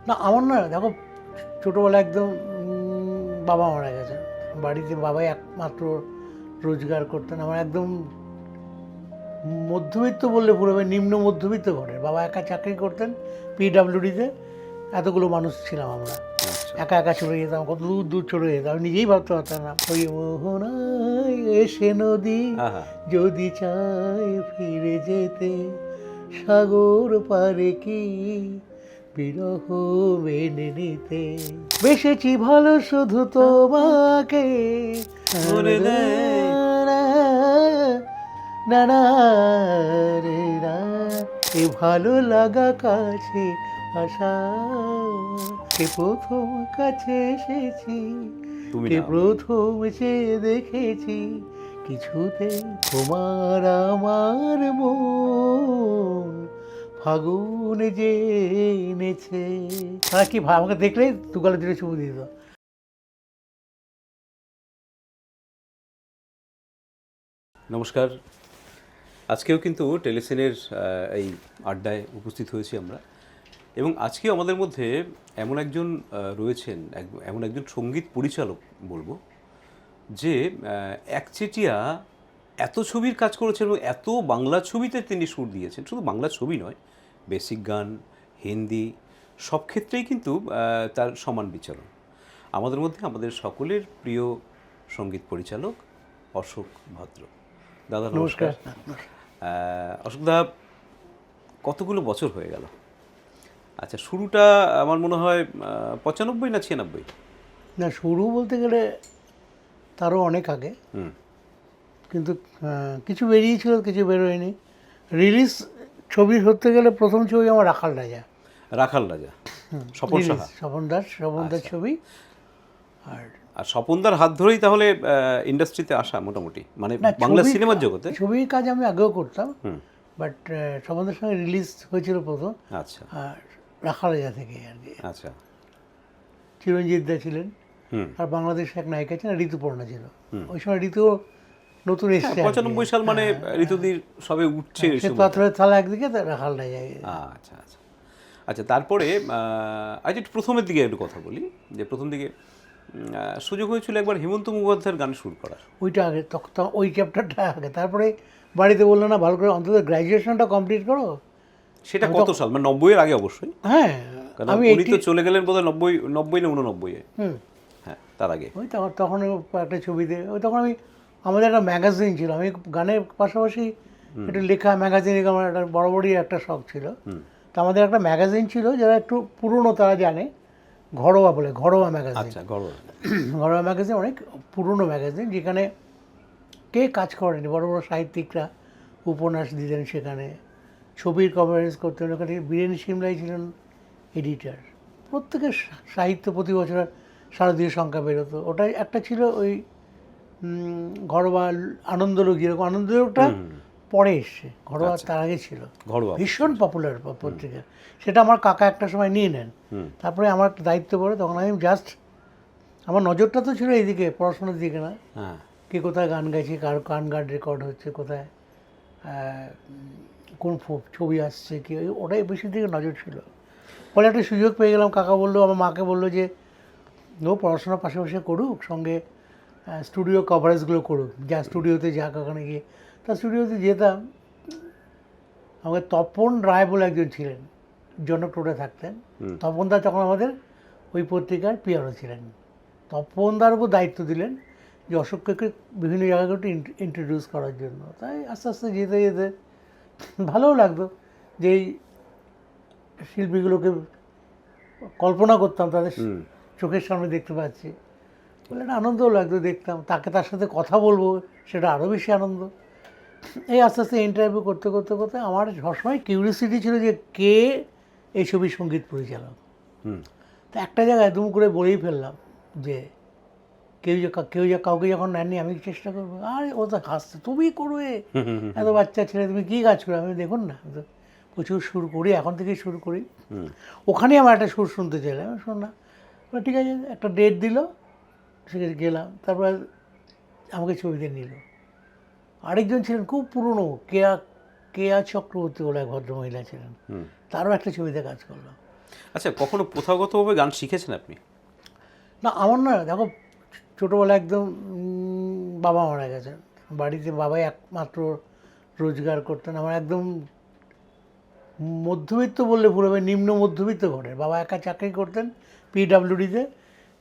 না আমার না দেখো, ছোটোবেলা একদম বাবা মারা গেছে, বাড়িতে বাবাই একমাত্র রোজগার করতেন। আমার একদম মধ্যবিত্ত বললে ভুল হবে, নিম্ন মধ্যবিত্ত ঘরের। বাবা একা চাকরি করতেন পিডাব্লিউডিতে, এতগুলো মানুষ ছিলাম আমরা, একা একা চলে যেতাম, কত দূর দূর চলে যেতাম, আমি নিজেই ভাবতে পারতাম না। ওই মোহনায় এসে নদী যদি চায় ফিরে যেতে, সাগর পারে কি বিরহ মেনে নিতে, বেসেছি ভালো শুধু তোমাকে, না না রে না, এ ভালো লাগা কাছে আসা, কে প্রথম কাছে এসেছি, কে প্রথম এসে দেখেছি, কিছুতে তোমার আমার মন ফাগুন যে এনেছে। তারা কি আমাকে দেখলেই দুগালে দিলে চুমু দিত। নমস্কার, আজকেও কিন্তু টেলিসিনের এই আড্ডায় উপস্থিত হয়েছি আমরা, এবং আজকেও আমাদের মধ্যে এমন একজন রয়েছেন, এমন একজন সঙ্গীত পরিচালক বলবো, যে একচেটিয়া এত ছবির কাজ করেছেন এবং এত বাংলা ছবিতে তিনি সুর দিয়েছেন। শুধু বাংলা ছবি নয়, বেসিক গান, হিন্দি, সব ক্ষেত্রেই কিন্তু তার সমান বিচরণ। আমাদের মধ্যে আমাদের সকলের প্রিয় সঙ্গীত পরিচালক অশোক ভদ্র। দাদা নমস্কার। অশোকদা, কতগুলো বছর হয়ে গেল? আচ্ছা, শুরুটা আমার মনে হয় 95 না 96? না, শুরু বলতে গেলে তারও অনেক আগে, কিন্তু কিছু বেরিয়েছিল, কিছু বেরোয়নি। রিলিজ ছবি ধরতে গেলে প্রথম ছবি আমার রাখাল রাজা। রাখাল রাজা, স্বপন সাহা, স্বপন দাস ছবি। আর স্বপনদার হাত ধরেই তাহলে ইন্ডাস্ট্রিতে আসা মোটামুটি, মানে বাংলা সিনেমার জগতে। ছবির কাজ আমি আগেও করতাম, বাট স্বপনদার সঙ্গে রিলিজ হয়েছিল প্রথম। আচ্ছা, আর রাখাল রাজা থেকে আর কি। আচ্ছা, চিরঞ্জিত দা ছিলেন, আর বাংলাদেশে এক নায়িকা ছিলেন ঋতুপর্ণা ছিল। ওই সময় ঋতু নতুন এসছে, 95 সাল, মানে ঋতুদির সবে উঠছে। পাথরের থালা একদিকে, রাখাল রাজা। আচ্ছা আচ্ছা আচ্ছা, তারপরে আজ একটু প্রথমের দিকে একটু কথা বলি, যে প্রথম দিকে সুযোগ হয়েছিল একবার হেমন্ত মুখোপাধ্যায়ের গান শুরু করার। ওইটা আগে, তখন ওই চ্যাপ্টারটা আগে। তারপরে বাড়িতে বললো না, ভালো করে অন্তত গ্র্যাজুয়েশনটা কমপ্লিট করো। সেটা কত সাল? মানে 90 এর আগে অবশ্যই। হ্যাঁ, আমি উনি তো চলে গেলেন বোধহয় 90 না 89-এ। হ্যাঁ, তার আগে। ওই তখন একটা ছবিতে, ওই তখন আমাদের একটা ম্যাগাজিন ছিল, আমি গানের পাশাপাশি একটু লেখা ম্যাগাজিন, আমার একটা বড়ই একটা শখ ছিল। তো আমাদের একটা ম্যাগাজিন ছিল, যারা একটু পুরনো তারা জানে, ঘরোয়া বলে, ঘরোয়া ম্যাগাজিন। আচ্ছা, ঘরোয়া। ঘরোয়া ম্যাগাজিন, অনেক পুরনো ম্যাগাজিন, যেখানে কে কাজ করেনি, বড় বড় সাহিত্যিকরা উপন্যাস দিতেন সেখানে, ছবির কভারেজ করতেন। ওখানে বীরেন সিমলাই ছিলেন এডিটার। প্রত্যেকের সাহিত্য প্রতি বছর শারদীয় সংখ্যা বেরোতো। ওটাই একটা ছিল ওই ঘরোয়া আনন্দলোক, যেরকম আনন্দলোকটা পরে এসছে, ঘরোয়া তার আগে ছিল, ভীষণ পপুলার পত্রিকা। সেটা আমার কাকা একটা সময় নিয়ে নেন, তারপরে আমার দায়িত্ব পড়ে। তখন আমি জাস্ট, আমার নজরটা তো ছিল এইদিকে, পড়াশোনার দিকে না, কে কোথায় গান গাইছে, কার গান রেকর্ড হচ্ছে, কোথায় কোন ছবি আসছে, কি, ওটাই বেশি দিকে নজর ছিল। ফলে একটা সুযোগ পেয়ে গেলাম। কাকা বললো, আমার মাকে বললো যে ও পড়াশোনার পাশাপাশি করুক, সঙ্গে স্টুডিও কভারেজগুলো করুক, যা স্টুডিওতে যাক, ওখানে গিয়ে। তা স্টুডিওতে যেতাম। আমাকে তপন রায় বলে একজন ছিলেন, জনক রোডে থাকতেন। তপনদা তখন আমাদের ওই পত্রিকার পিআরও ছিলেন। তপনদার উপর দায়িত্ব দিলেন যে অশোককে বিভিন্ন জায়গায় একটু ইন্ট্রোডিউস করার জন্য। তাই আস্তে আস্তে যেতে যেতে ভালোও লাগতো যে এই শিল্পীগুলোকে কল্পনা করতাম, তাদের চোখের সামনে দেখতে পাচ্ছি বলে একটা আনন্দও লাগতো, দেখতাম। তার সাথে কথা বলবো, সেটা আরও বেশি আনন্দ। এই আস্তে আস্তে ইন্টারভিউ করতে করতে করতে আমার সবসময় কিউরিয়াসিটি ছিল যে কে এই ছবির সঙ্গীত পরিচালক। তো একটা জায়গায় দুম করে বলেই ফেললাম যে কেউ কাউকে যখন নেননি, আমি চেষ্টা করবো। আর ও তো হাসছে, তুমি করবে, এত বাচ্চা ছেলে, তুমি কী কাজ করো? আমি দেখুন না, প্রচুর সুর করি, এখন থেকেই শুরু করি। ওখানেই আমার একটা সুর শুনতে চাইলাম, আমি শুনলাম। ঠিক আছে, একটা ডেট দিল, সেখানে গেলাম। তারপর আমাকে ছবিতে নিল। আরেকজন ছিলেন খুব পুরনো, কেয়া চক্রবর্তী বলে এক ভদ্রমহিলা ছিলেন, তারও একটা ছবিতে কাজ করলো। আচ্ছা, কখনো প্রথাগতভাবে গান শিখেছেন আপনি? না আমার না দেখো, ছোটোবেলা একদম বাবা মারা গেছেন, বাড়িতে বাবাই একমাত্র রোজগার করতেন। আমার একদম মধ্যবিত্ত বললে ভুল হবে, নিম্ন মধ্যবিত্ত ঘরের, বাবা একা চাকরি করতেন পিডাব্লিউডিতে,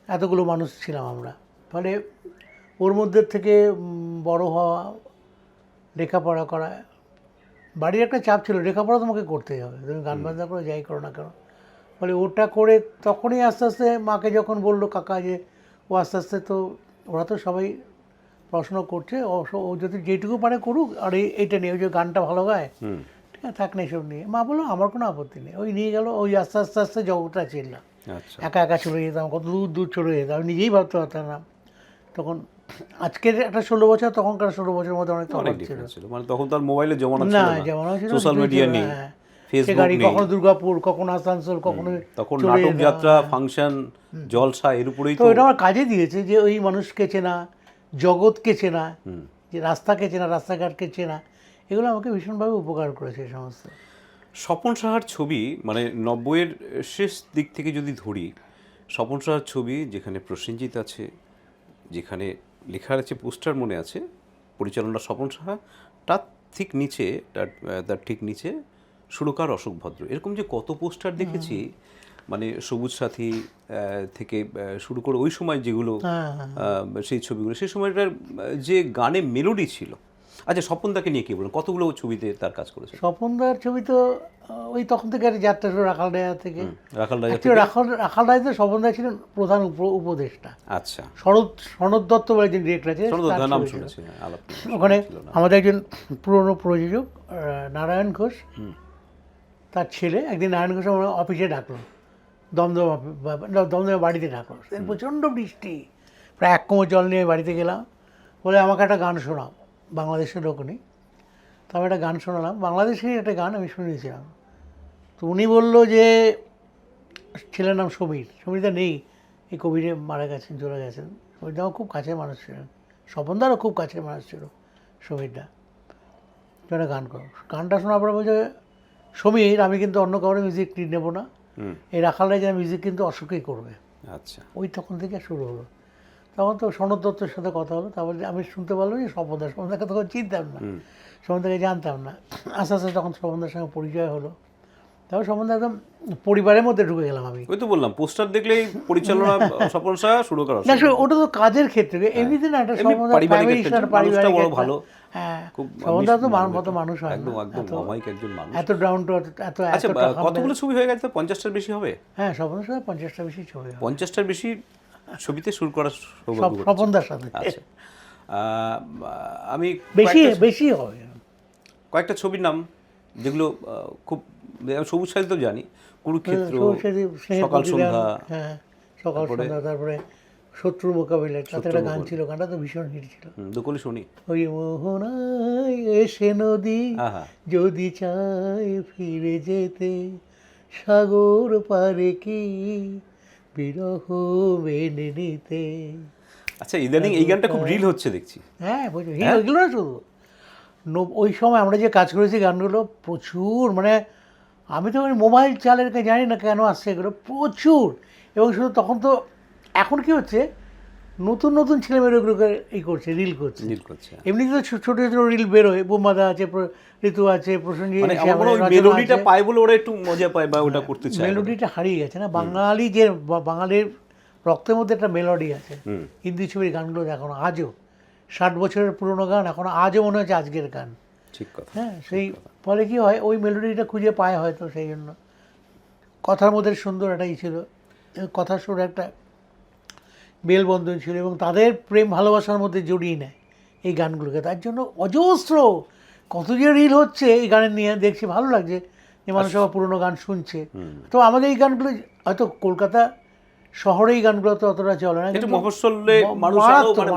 এতগুলো মানুষ ছিলাম আমরা। ফলে ওর মধ্যে থেকে বড় হওয়া, লেখাপড়া করা, বাড়ির একটা চাপ ছিল, লেখাপড়া তোমাকে করতেই হবে, তুমি গান বাজনা করে যাই করো না কেন। ফলে ওটা করে তখনই আস্তে আস্তে মাকে যখন বললো কাকা যে ও আস্তে আস্তে, তো ওরা তো সবাই পড়াশোনা করছে, ও যদি যেটুকু পারে করুক, আর এইটা নিয়ে ওই যে গানটা ভালো গায়, ঠিক আছে থাক না এসব নিয়ে। মা বললো আমার কোনো আপত্তি নেই, ওই নিয়ে গেল, ওই আস্তে আস্তে আস্তে জগৎটা চিনলাম। আচ্ছা, একা একা চলে যেতাম, কত দূর দূর চলে যেতাম, আমি নিজেই ভাবতে পারতাম না তখন। আজকের একটা 16 বছর, তখনকার 16 বছরের মধ্যে অনেক অনেক তফাৎ ছিল। ডিফারেন্স ছিল। মানে তখন তার মোবাইলের জমানা না ছিল না, যেমন ছিল, সোশ্যাল মিডিয়া নেই, সে ফেসবুক গাড়ি নেই। কখনো দুর্গাপুর, কখনো আসানসোল, কখনো তখন চলে নাটক যেতাম। যাত্রা, ফাংশন, জলসা, এর উপরেই তো তো। এটা আমার কাজে দিয়েছে যে ওই মানুষকে চেনা, জগৎকে চেনা, হুম। যে রাস্তাকে চেনা, রাস্তাঘাটকে চেনা, এগুলো আমাকে ভীষণভাবে উপকার করেছে এই সমস্ত। স্বপন সাহার ছবি, মানে 90-এর শেষ দিক থেকে যদি ধরি, স্বপন সাহার ছবি যেখানে প্রসেনজিৎ আছে, যেখানে লেখা আছে, পোস্টার মনে আছে, পরিচালনা স্বপন সাহা, তার ঠিক নিচে, তার ঠিক নিচে সুরকার অশোক ভদ্র, এরকম যে কত পোস্টার দেখেছি, মানে সবুজ সাথী থেকে শুরু করে ওই সময় যেগুলো, হ্যাঁ, সেই ছবিগুলো, সেই সময়টার যে গানে মেলোডি ছিল। আচ্ছা, স্বপনদাকে নিয়ে কি বলুন, কতগুলো ছবিতে তার কাজ করেছে? স্বপনদার ছবি তো ওই তখন থেকে একটা যাত্রা শুরু রাখাল রায়া থেকে। রাখাল রাজা Actually রাখাল রায়তে স্বপন রায় ছিলেন প্রধান উপদেষ্টা। আচ্ছা, সনদ দত্ত বলে একজন ডিরেক্টর আছে, সনদ তার নাম ছবি ছিল। শুনেছি, আলাপ ওখানে ছিল না। আমাদের একজন পুরনো প্রযোজক নারায়ণ ঘোষ, তার ছেলে একদিন নারায়ণ ঘোষ আমার অফিসে ডাকলো, দমদমে বাড়িতে ডাকলো। সেদিন প্রচণ্ড বৃষ্টি, প্রায় 1 কোমর জল নিয়ে বাড়িতে গেলাম, বলে আমাকে একটা গান শোনাও, বাংলাদেশের লোক উনি। তো আমি একটা গান শোনালাম, বাংলাদেশেরই একটা গান আমি শুনেছিলাম। তো উনি বললো যে, ছেলের নাম সমীরদা নেই, এই কোভিডে মারা গেছেন, চলে গেছেন। সমীরদা আমার খুব কাছের মানুষ ছিলেন, স্বপনদারও খুব কাছের মানুষ ছিল সমীরদা। তো একটা গান করো, গানটা শোনার পরে বলছে, সমীর আমি কিন্তু অন্য কাউরে মিউজিক নেব না, এই রাখাল রায় যেন মিউজিক কিন্তু অশোকই করবে। আচ্ছা, ওই তখন থেকে শুরু হলো। তখন তো সনদ দত্তের সাথে কথা হলো, তারপরে আমি শুনতে পারলাম যে স্বপনদাকে তখন চিনতাম না, স্বপনদাকে জানতাম না। আস্তে আস্তে তখন স্বপনদার সঙ্গে পরিচয় হলো, তারপর স্বপনদা একদম পরিবারের মধ্যে ঢুকে গেলাম আমি। ওই তো বললাম, পোস্টার দেখলেই পরিচালনা স্বপন সাহা, সুরকার না অশোক। ওটা তো কাজের ক্ষেত্রে, এমনিতে না একটা এমনি স্বপনদা পারিবারিক ফ্যামিলি, একটা জিনিস, মানুষটা বড় ভালো, হ্যাঁ, খুব স্বপনদা তো মানবিক মতো মানুষ হয় না, একদম একদম অমায়িক একজন মানুষ। এত ডাউন টু এত আচ্ছা, কতগুলো ছবি হয়ে গেছে? 50টার বেশি হবে? হ্যাঁ, স্বপনদার সাথে 50টার বেশি ছবি হয়। 50টার বেশি ছবিতে সুর করার সৌভাগ্য ঘটেছে। স্বপনদার সাথে আচ্ছা, আমি বেশি হবে। কয়েকটা ছবির নাম যেগুলো খুব, সবুজ সাথী তো জানি, কুরুক্ষেত্র, সকাল সন্ধ্যা, হ্যাঁ সকাল সন্ধ্যা, তারপরে শত্রু মোকাবিলায়, তাতে একটা গান ছিল, গানটা তো ভীষণ হিট ছিল। দুকলি শুনি। ওই মোহনায় এসে নদী যদি চায় ফিরে যেতে, সাগর পারে কি বিরহ মেনে নিতে। আচ্ছা, ইদানিং এই গানটা খুব রিল হচ্ছে দেখছি। হ্যাঁ বুঝলি, এগুলো না শুধু ওই সময় আমরা যে কাজ করেছি গানগুলো প্রচুর, মানে আমি তো মোবাইল চালের জানি না কেন আসছে এগুলো প্রচুর। এবং শুধু তখন তো, এখন কি হচ্ছে, নতুন নতুন ছেলেমেয়েরা এগুলোকে এই করছে, রিল করছে। এমনিতে তো ছোটো ছোটো রিল বেরোয়, বোমাদা আছে, ঋতু আছে, প্রসেনজিৎ, মেলোডিটা পায় বলে ওরা একটু মজা পায় বা ওটা করতে চায়। মেলোডিটা হারিয়ে গেছে না, বাঙালির রক্তের মধ্যে একটা মেলোডি আছে। হিন্দি ছবির গানগুলো এখন আজও 60 বছরের পুরোনো গান, এখন আজও মনে হচ্ছে আজকের গান। ঠিক কথা। হ্যাঁ, সেই ফলে কী হয়, ওই মেলোডিটা খুঁজে পায় হয়তো, সেই জন্য কথার মধ্যে সুন্দর একটা ছিল, কথার সুর একটা মেলবন্ধন ছিল, এবং তাদের প্রেম ভালোবাসার মধ্যে জড়িয়ে নেয় এই গানগুলোকে। তার জন্য অজস্র কত যে রিল হচ্ছে এই গানের নিয়ে, দেখছি ভালো লাগছে যে মানুষ আবার পুরোনো গান শুনছে। তো আমাদের এই গানগুলো হয়তো কলকাতা শহরে এই গানগুলো তো অতটা চলে না, কিন্তু মফস্বলে মানুষ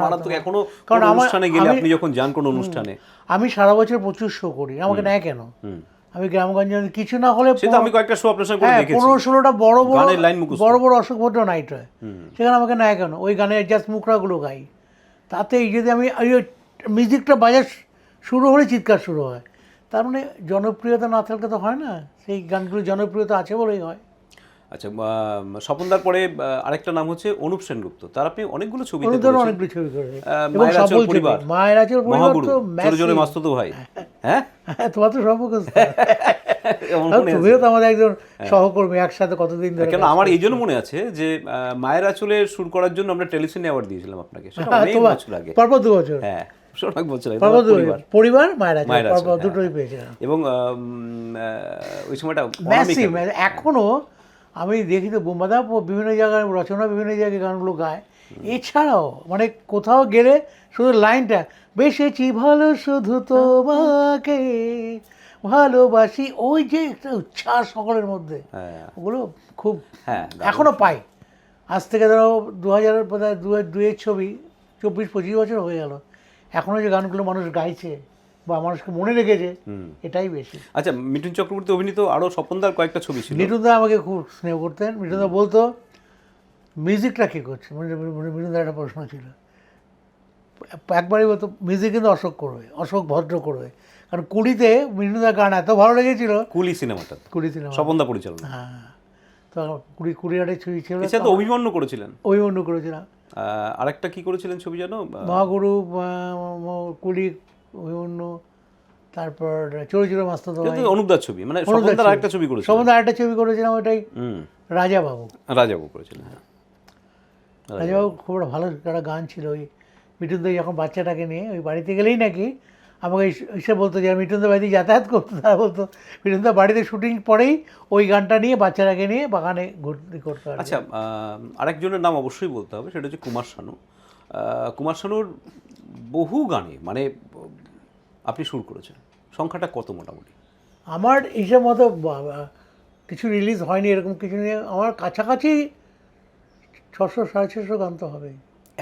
মারাত্মক এখনো, কারণ অনুষ্ঠানে গেলে আপনি যখন যান কোনো অনুষ্ঠানে, আমি সারা বছর প্রচুর শো করি, আমাকে নেয় কেন? আমি গ্রামগঞ্জে কিছু না হলে আমি কয়েকটা শো আপনার সঙ্গে দেখেছি, 15-16টা বড় বড় অশোক ভদ্র নাইট হয়, সেখানে আমাকে নেয় কেন? ওই গানের জাস্ট মুখরাগুলো গাই, তাতে যদি আমি মিউজিকটা বাজার শুরু হলে চিৎকার শুরু হয়, তার মানে জনপ্রিয়তা না থাকলে তো হয় না, সেই গানগুলো জনপ্রিয়তা আছে বলেই হয়। আচ্ছা, স্বপনদার পরে আরেকটা নাম হচ্ছে অনুপ সেনগুপ্ত। তার আপনি অনেকগুলো ছবিতে অনুদান করেছেন। অনেকগুলো ছবি করেছে এবং মায়ের আঁচল সফল ছবি। পরিবার, মায়ের আঁচল পরিবার মহাগুরু, তো জোরে জোরে massive। মাস্তুতো ভাই। হ্যাঁ, হ্যাঁ, তোমার তো সম্পর্ক এমন আর মনে তুমিও আছে। তো আমাদের একজন সহকর্মী, একসাথে কতদিন ধরে কেন কাজ আমার এই করছি। জন্য মনে আছে যে মায়ের আঁচলে সুর করার জন্য আমরা টেলিসিনে অ্যাওয়ার্ড দিয়েছিলাম আপনাকে, সেটা অনেক তোমার বছর আগে। পরপর 2 বছর, হ্যাঁ, অনেক বছর আগে। পরপর তোমার 2 পরিবার, পরিবার মায়ের আঁচল মায়ের আঁচল, পরপর হ্যাঁ, দুটোই হ্যাঁ। পেয়েছিলাম। এবং ওই সময়টা ম্যাসিভ। অনামিকা। এখনো আমি দেখি তো বোম্বাদা বিভিন্ন জায়গায় রচনা, বিভিন্ন জায়গায় গানগুলো গায়। এছাড়াও মানে কোথাও গেলে শুধু লাইনটা, বেসেছি ভালো শুধু তোমাকে ভালোবাসি, ওই যে একটা উচ্ছ্বাস সকলের মধ্যে, হ্যাঁ, ওগুলো খুব হ্যাঁ, এখনো পাই। আজ থেকে ধরো 2000 বোধহয় দুয়ের ছবি, 24-25 বছর হয়ে গেল, এখনো যে গানগুলো মানুষ গাইছে বা মানুষকে মনে রেখেছে, এটাই বেশি। আচ্ছা, মিঠুন চক্রবর্তী অভিনীত আরও স্বপনদার কয়েকটা ছবি ছিল। মিঠুনদা আমাকে খুব স্নেহ করতেন। মিঠুনদা বলতো মিউজিকটা কী করছে, মিঠুনদার একটা প্রশ্ন ছিল, একবারই বলতো মিউজিক কিন্তু অশোক করবে, অশোক ভদ্র করবে। কারণ কুড়িতে মিঠুনদার গান এত ভালো লেগেছিল, কুলি সিনেমাটা কুড়ি সিনেমা, স্বপনদা পরিচালনা। হ্যাঁ, তো কুড়ি আটে ছবি ছিল, এছাড়া তো অভিমন্যু করেছিলেন। অভিমন্যু করেছিলাম, আরেকটা কি করেছিলেন ছবি জানো? মহাগুরু, কুড়ি, অভিমন্যু, তারপর চরিচির মাস্তুতো ভাই, কিন্তু অনুপদার ছবি, মানে স্বপনদার আরেকটা ছবি করেছিলেন। সম্বন্ধে আরেকটা ছবি করেছিলাম, ওইটাই রাজাবাবু। রাজাবু করেছিলেন, হ্যাঁ। রাজাবাবু খুব একটা ভালো একটা গান ছিল। ওই মিঠুনদা যখন বাচ্চাটাকে নিয়ে ওই বাড়িতে গেলেই নাকি আমাকে এসে বলতো যে মিঠুনদা বাড়িতে যাতায়াত করতো, তারা বলতো মিঠুনদা বাড়িতে শুটিং পরেই ওই গানটা নিয়ে বাচ্চাটাকে নিয়ে বাগানে ঘুরতে করতে পারে। আচ্ছা, আরেকজনের নাম অবশ্যই বলতে হবে, সেটা হচ্ছে কুমার শানু। কুমার শানুর বহু গানে মানে আপনি সুর করেছেন, সংখ্যাটা কত মোটামুটি? আমার হিসেব মতো কিছু রিলিজ হয়নি এরকম কিছু নিয়ে, আমার কাছাকাছি 600-650 গান তো হবে।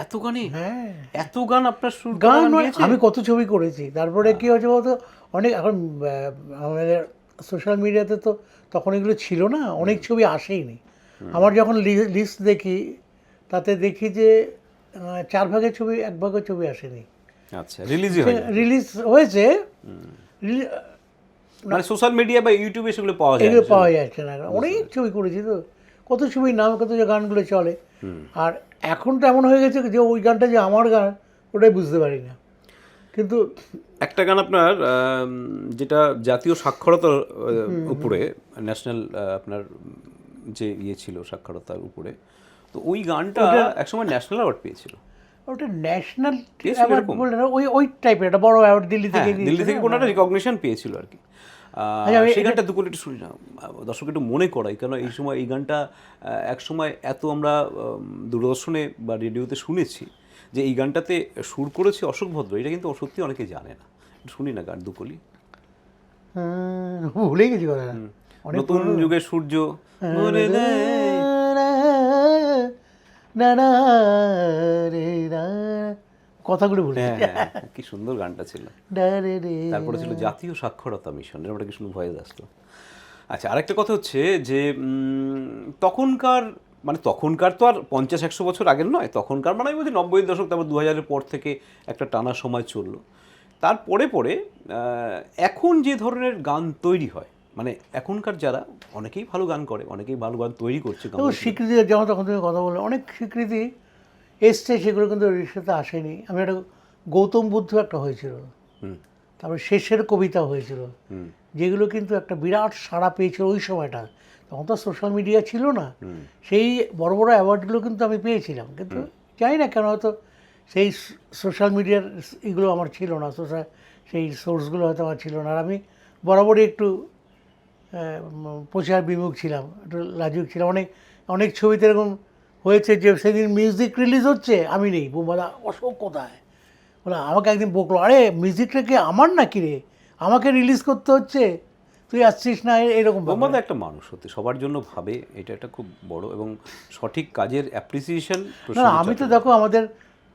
এত গানে? হ্যাঁ, এত গান আপনার সুর গান করা নয়, নিয়েছে? আমি কত ছবি করেছি। তারপরে কী হয়েছে বলতো, অনেক এখন আমাদের সোশ্যাল মিডিয়াতে তো তখন এগুলো ছিল না, অনেক ছবি আসেইনি। আমার যখন লিস্ট দেখি তাতে দেখি যে 4 ভাগের ছবি, 1 ভাগের ছবি আসেনি। আচ্ছা, রিলিজই হয় রিলিজ হয়েছে, মানে সোশ্যাল মিডিয়া বা ইউটিউবে সেগুলো পাওয়া যায় এগুলো না। পাওয়া যাচ্ছে না। অনেক ছবি করেছি তো, কত ছবির নাম, কত যে গানগুলো চলে। আর এখন তো এমন হয়ে গেছে যে ওই গানটা যে আমার গান ওটাই বুঝতে পারি না। কিন্তু একটা গান আপনার যেটা জাতীয় সাক্ষরতার উপরে, ন্যাশনাল আপনার যে ইয়ে ছিল সাক্ষরতার উপরে, তো ওই গানটা একসময় ন্যাশনাল অ্যাওয়ার্ড পেয়েছিল। ওটা ন্যাশনাল পেয়েছিল অ্যাওয়ার্ড এরকম? বলে না, ওই টাইপের একটা বড় অ্যাওয়ার্ড দিল্লি হ্যাঁ, থেকে দিল্লি থেকে কোনো একটা রিকগনিশন পেয়েছিল আর কি। সেই গানটা দুপুরে একটু শুনি না, দর্শক একটু মনে করাই, কেন এই সময় এই গানটা এক সময় এত আমরা দূরদর্শনে বা রেডিওতে শুনেছি যে এই গানটাতে সুর করেছে অশোক ভদ্র, এটা কিন্তু সত্যি অনেকে জানে না। একটু শুনি না গান দুকলি। ভুলে গেছি কথা। নতুন যুগের সূর্য বলে দেয়। না না রে না, কথাগুলো ভুলে হ্যাঁ, গেছি। হ্যাঁ, কি সুন্দর গানটা ছিল। ডা রে রে। তারপরে ছিল জাতীয় সাক্ষরতা মিশন, এরকম একটা কি সুন্দর ভয়েস আসতো। আচ্ছা, আরেকটা কথা হচ্ছে যে তখনকার, মানে তখনকার তো আর 50-100 বছর আগের নয়, তখনকার মানে আমি বলছি 90-এর দশক, তারপর 2000-এর পর থেকে একটা টানা সময় চললো। তারপরে পরে এখন যে ধরনের গান তৈরি হয়, মানে এখনকার যারা অনেকেই ভালো গান করে, অনেকেই ভালো গান তৈরি করছে, এবং স্বীকৃতি, যেমন তখন তুমি কথা বলে অনেক স্বীকৃতি এসছে, সেগুলো কিন্তু রিসাতে আসেনি। আমি একটা গৌতম বুদ্ধ একটা হয়েছিল, তারপরে শেষের কবিতা হয়েছিল, যেগুলো কিন্তু একটা বিরাট সাড়া পেয়েছিল ওই সময়টা। তখন তো সোশ্যাল মিডিয়া ছিল না, সেই বড় বড় অ্যাওয়ার্ডগুলো কিন্তু আমি পেয়েছিলাম, কিন্তু জানি না কেন হয়তো সেই সোশ্যাল মিডিয়ার এগুলো আমার ছিল না, সেই সোর্সগুলো হয়তো আমার ছিল না। আর আমি বরাবরই একটু প্রচার বিমুখ ছিলাম, একটু লাজুক ছিলাম। অনেক ছবিতে এরকম হয়েছে যে সেদিন মিউজিক রিলিজ হচ্ছে, আমি নেই, বোম্বাদা অশোক কোথায়, বলে আমাকে একদিন বকলো, আরে মিউজিকটা কি আমার নাকি রে, আমাকে রিলিজ করতে হচ্ছে, তুই আসছিস না, এরকম। বোম্বাদা একটা মানুষ সত্যি সবার জন্য ভাবে, এটা একটা খুব বড় এবং সঠিক কাজের অ্যাপ্রিসিয়েশন। না, আমি তো দেখো আমাদের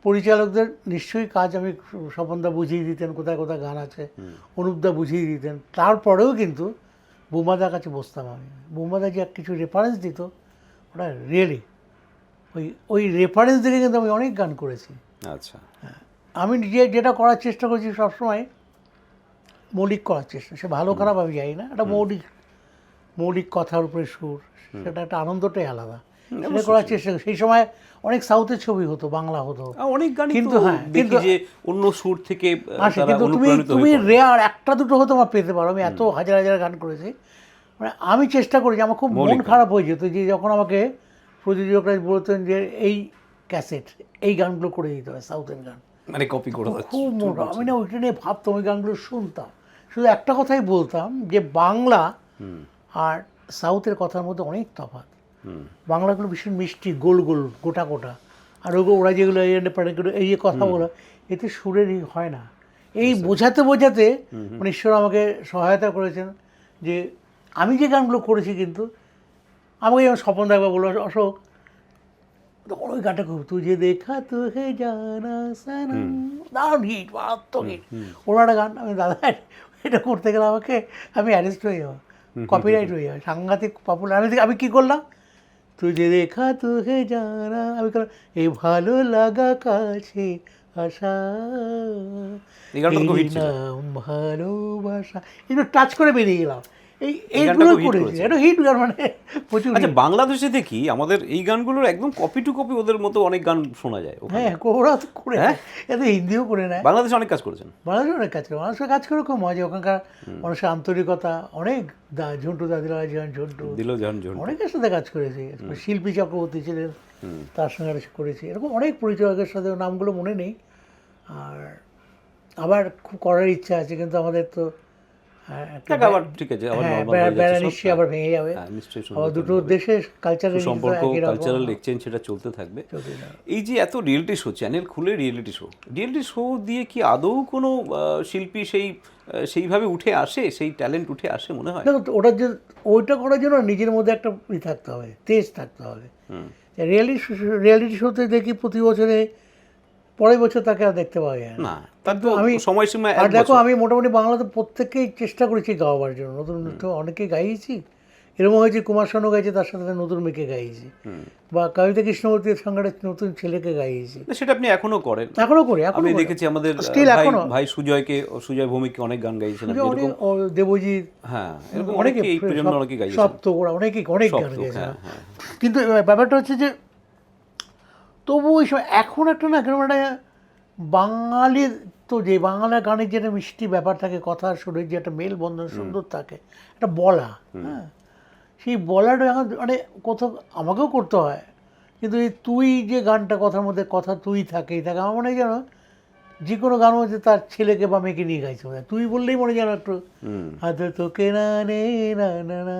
পরিচালকদের নিশ্চয়ই কাজ আমি স্বপনদা বুঝিয়ে দিতেন কোথায় কোথায় গান আছে, অনুপদা বুঝিয়ে দিতেন, তারপরেও কিন্তু বোম্বাদার কাছে বসতাম আমি। বোম্বাদা যে কিছু রেফারেন্স দিত, ওটা রিয়েলি ওই রেফারেন্স দেখে কিন্তু আমি অনেক গান করেছি। আচ্ছা, আমি যেটা করার চেষ্টা করছি সবসময় মৌলিক করার চেষ্টা, সে ভালো খারাপ আমি জানি না, একটা মৌলিক মৌলিক কথার উপরে সুর, সেটা একটা আনন্দটাই আলাদা। সেটা করার চেষ্টা করি। সেই সময় অনেক সাউথের ছবি হতো, বাংলা হতো, অনেক গানই কিন্তু তো হ্যাঁ, দেখি কিন্তু যে অন্য সুর থেকে আসে, তারা কিন্তু তুমি অনুপ্রাণিত তুমি হয়ে পড়ে। রেয়ার একটা দুটো হয়তো আমার পেতে পারো। আমি এত হাজার হাজার গান করেছি, মানে আমি চেষ্টা করেছি। আমার খুব মন মৌলিক গান। খারাপ হয়ে যেত যে যখন আমাকে প্রযোজকরা বলতেন যে এই ক্যাসেট, এই গানগুলো করে দিতে হয় সাউথের গান। মানে কপি করে যাচ্ছে। খুব মোটা, আমি না ওইটা নিয়ে ভাবতাম, ওই গানগুলো শুনতাম, শুধু একটা কথাই বলতাম যে বাংলা আর সাউথের কথার মধ্যে অনেক তফাৎ। বাংলাগুলো ভীষণ মিষ্টি, গোল গোল, গোটা গোটা, আর ওরা যেগুলো এই যে কথা বলো, এতে সুরের হয় না। এই বোঝাতে বোঝাতে মানে ঈশ্বর আমাকে সহায়তা করেছেন যে আমি যে গানগুলো করেছি, কিন্তু আমাকে যেমন স্বপন দা একবার বললো, অশোক তখন ওই গানটা খুব, তুঝে দেখা তো হে জানা সানম, দারুণ হিট, মারাত্মক হিট। ওর একটা গান, আমি দাদা এটা করতে গেলে আমি অ্যারেস্ট হয়ে যাবো, কপিরাইট হয়ে যাবে, সাংঘাতিক পপুলার। আমি কী করলাম, তুঝে দেখা তো হে জানা, আমি করলাম এই ভালো লাগা কাছে আশা, এই গানটা তো খুব হিট ছিল। নাম ভালোবাসা, একটু টাচ করে বেরিয়ে গেলাম। এই গানটা এইগুলো খুব হিট করেছি, করেছে। এটা হিট গান, মানে প্রচুর আচ্ছা, hit। বাংলাদেশে দেখি আমাদের এই গানগুলোর একদম কপি টু কপি ওদের মতো অনেক গান শোনা যায় ওখানে। হ্যাঁ, ওরা তো করে নেয়, এত হিন্দিও করে নেয়। বাংলাদেশে অনেক কাজ করেছেন। বাংলাদেশে অনেক কাজ করে, মানুষের কাজ করে খুব মজা। ওখানকার মানুষের আন্তরিকতা অনেক, ঝন্টু দাদিরা জীবন, ঝন্টু, দিল জাহান জন। অনেকের সাথে কাজ করেছি। শিল্পী চক্রবর্তী ছিলেন, তার সঙ্গে করেছি। এরকম অনেক পরিচালকের সাথে, নামগুলো মনে নেই। আর আবার খুব করার ইচ্ছা আছে, কিন্তু আমাদের তো আবার ঠিক আছে, আবার হ্যাঁ, নরমাল হয়ে বেড়া যাচ্ছে সব। নিশ্চয়ই আবার ভেঙে যাবে। হ্যাঁ, নিশ্চয়ই আবার সুন্দর দুটো হবে। দেশের কালচারাল সম্পর্ক, একই রকম। কালচারাল এক্সচেঞ্জ সেটা চলতে থাকবে। এই যে এত রিয়েলিটি শো, চ্যানেল খুলে রিয়েলিটি শো দিয়ে কি আদৌ কোনো শিল্পী সেইভাবে উঠে আসে, সেই ট্যালেন্ট উঠে আসে মনে হয়? দেখো, ওইটা করার জন্য নিজের মধ্যে একটা থাকতে হবে, তেজ থাকতে হবে। রিয়েলিটি শোতে দেখি প্রতি বছরে, পরের বছর তাকে আর দেখতে পাওয়া যায় না, তার তো আমি সময়সীমা আর 1 দেখো, বছর। আমি মোটামুটি বাংলাতে প্রত্যেককেই চেষ্টা করেছি গাওয়াবার জন্য। নতুন নতুন অনেকে গাইয়েছি, এরকম হয়েছে কুমার শানু গাইছে, তার সাথে একটা নতুন মেয়েকে গাইয়েছি, বা কবিতা কৃষ্ণমূর্তির সঙ্গে একটা নতুন ছেলেকে গাইয়েছি। না, সেটা আপনি এখনো করেন। এখনো করি, আমি দেখেছি আমাদের স্টিল এখনো। ভাই সুজয় ভৌমিককে অনেক গান গাইছেন আপনি, অনেক, এরকম। দেবজিৎ, হ্যাঁ, এরকম অনেকে, অনেকে এই প্রজন্ম অনেকে গাইছেন। সপ্ত, ওরা অনেক গান সপ্তক, গেয়েছে। হ্যাঁ, হ্যাঁ। কিন্তু ব্যাপারটা হচ্ছে যে তবু ওই সময় এখন একটা না, কেন একটা বাঙালির তো, যে বাংলা গানের যে একটা মিষ্টি ব্যাপার থাকে, কথার সুরের যে একটা মেলবন্ধন সুন্দর থাকে, একটা বলা, হ্যাঁ, সেই বলাটা এখন মানে কোথাও আমাকেও করতে হয়। কিন্তু এই তুই যে গানটা, কথার মধ্যে কথা তুই থাকেই থাকে, আমার মনে হয় যেন যে কোনো গান মধ্যে তার ছেলেকে বা মেয়েকে নিয়ে গাইছে মনে হয়। তুই বললেই মনে হয় যেন একটু, হয়তো তোকে না নে না না না,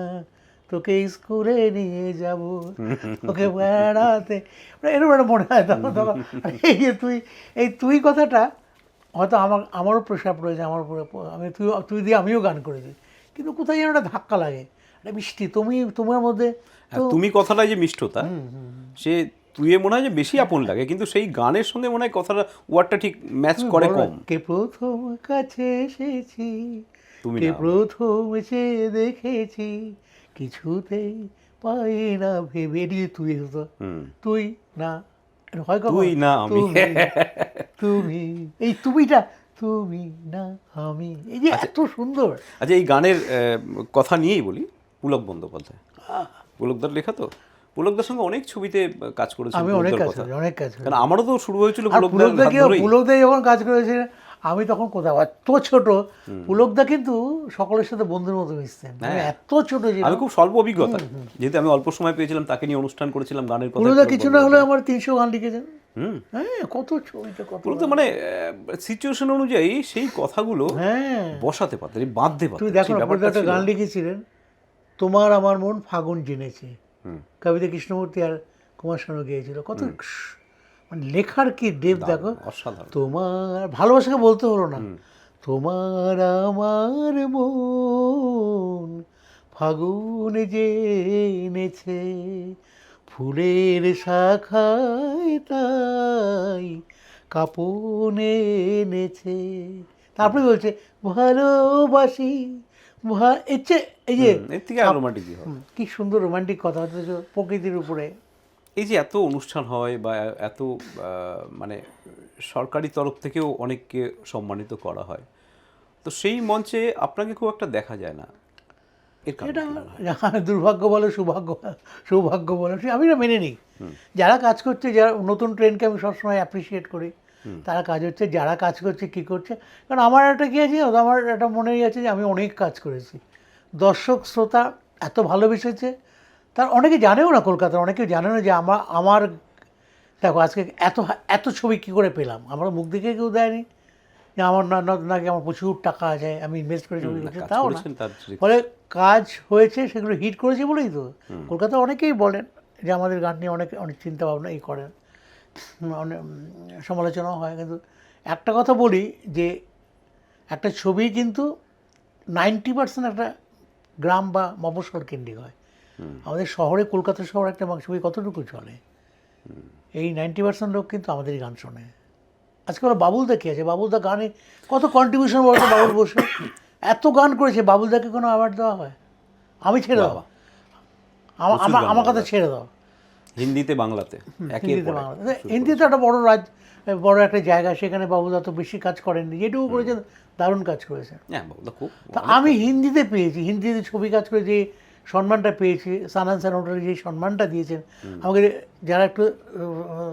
তোকে স্কুলে নিয়ে যাব, তোকে বেড়াতে, এরকম একটা মনে হয় তখন। এই যে তুই কথাটা হয়তো আমারও প্রেশার পড়েছে, আমার উপরে, আমি তুই দিয়ে আমিও গান করেছি, কিন্তু কোথায় যেন একটা ধাক্কা লাগে, একটা মিষ্টি তোমার মধ্যে। তুমি কথাটা যে মিষ্টতা, সে তুই মনে হয় যে বেশি আপন লাগে, কিন্তু সেই গানের সঙ্গে মনে হয় কথাটা, ওয়ার্ডটা ঠিক ম্যাচ করে কম। কে প্রথম কাছে এসেছি, তুমি কে না। প্রথম চেয়ে দেখেছি, কিছুতেই পাই না ভেবে, তুই হতো, তুই না, হয় কখন? তুই না আমি। তুমি, এই তুমিটা, তুমি না আমি, এই যে এত সুন্দর। আচ্ছা, এই গানের কথা নিয়েই বলি, পুলক বন্দ্যোপাধ্যায়, পুলকদার লেখা তো। পুলকদার সঙ্গে অনেক ছবিতে কাজ করেছি। আমি অনেক কাজ করেছি, অনেক কাজ করেছি। কারণ আমারও তো শুরু হয়েছিল আর পুলকদার হাত ধরেই। পুলকদা যখন কাজ করেছে, আমি তখন কোথাও এত ছোট, পুলকদা কিন্তু সকলের সাথে বন্ধুর মতো মিশতেন, আমি এত ছোট ছিলাম। আমি খুব স্বল্প অভিজ্ঞতা, যেহেতু আমি অল্প সময় পেয়েছিলাম, তাকে নিয়ে অনুষ্ঠান করেছিলাম গানের কথা। পুলকদা কিছু না হলে আমার 300 গান লিখেছেন। হ্যাঁ, কত ছবিতে, কত পুলকদা মানে সিচুয়েশন অনুযায়ী সেই কথাগুলো হ্যাঁ বসাতে পারতেন, বাঁধতে পারতেন। তুমি দেখো না, পুলকদা একটা গান লিখেছিলেন, তোমার আমার মন ফাগুন জেনেছে, কবিতা কৃষ্ণমূর্তি আর কুমার শানু গিয়েছিল। কত মানে লেখার কি ডেপ দেখো। অসাধারণ। তোমার ভালোবাসাকে বলতে হলো না, তোমার আমার মন ফাগুন জেনেছে, ফুলের শাখায় তাই কাপনে এনেছে। তারপরে বলছে ভালোবাসি, এই যে এর থেকে আর রোমান্টিক কি হবে? কি সুন্দর রোমান্টিক কথা, অথচ প্রকৃতির উপরে। এই যে এত অনুষ্ঠান হয়, বা এত মানে সরকারি তরফ থেকেও অনেককে সম্মানিত করা হয়, তো সেই মঞ্চে আপনাকে খুব একটা দেখা যায় না। এর কারণ এটা কি? দুর্ভাগ্য বলো সৌভাগ্য বলো সে আমি না মেনে নিই। যারা কাজ করছে, যারা নতুন ট্রেনকে আমি সবসময় অ্যাপ্রিসিয়েট করি, তারা কাজ হচ্ছে, যারা কাজ করছে কী করছে। কারণ আমার একটা কী আছে, আমার একটা মনেই আছে যে আমি অনেক কাজ করেছি, দর্শক শ্রোতা এত ভালোবেসেছে। তার অনেকে জানেও না, কলকাতার অনেকেও জানে না যে আমার দেখো আজকে এত এত ছবি কী করে পেলাম, আমার মুখ দেখে কেউ দেয়নি যে আমার নাকি আমার প্রচুর টাকা আছে, আমি ইনভেস্ট করে ছবি করছি, কাজ তাও না। করেছেন তার ফলে কাজ হয়েছে, সেগুলো হিট করেছে বলেই তো কলকাতা অনেকেই বলেন যে আমাদের গান নিয়ে অনেক অনেক চিন্তা ভাবনা এই করেন, অনেক সমালোচনাও হয়। কিন্তু একটা কথা বলি যে একটা ছবি কিন্তু 90% একটা গ্রাম বা মফস্বল কেন্দ্রিক হয়। আমাদের শহরে, কলকাতা শহরে একটা ছবি কতটুকু চলে, এই 90% লোক কিন্তু আমাদেরই গান শোনে। আজকে ওরা বাবুলদা কী আছে, বাবুলদা গানে কত কন্ট্রিবিউশন বলতো, বাবুল বসে এত গান করেছে, বাবুলদাকে কোনো অ্যাওয়ার্ড দেওয়া হয়? আমি ছেড়ে দাও, বাবা, আমার কথা ছেড়ে দাও। হিন্দিতে বাংলাতে একের হিন্দিতে পর এক বাংলা, হিন্দিতে একটা বড় একটা জায়গা, সেখানে বাবুদা তো বেশি কাজ করেননি, যেটুকু করেছেন দারুণ কাজ করেছেন। হ্যাঁ বাবুদা খুব তা আমি হিন্দিতে পেয়েছি, হিন্দিতে ছবি কাজ করে যে সম্মানটা পেয়েছি, সানান সানোটার যে সম্মানটা দিয়েছেন আমাকে, যারা একটু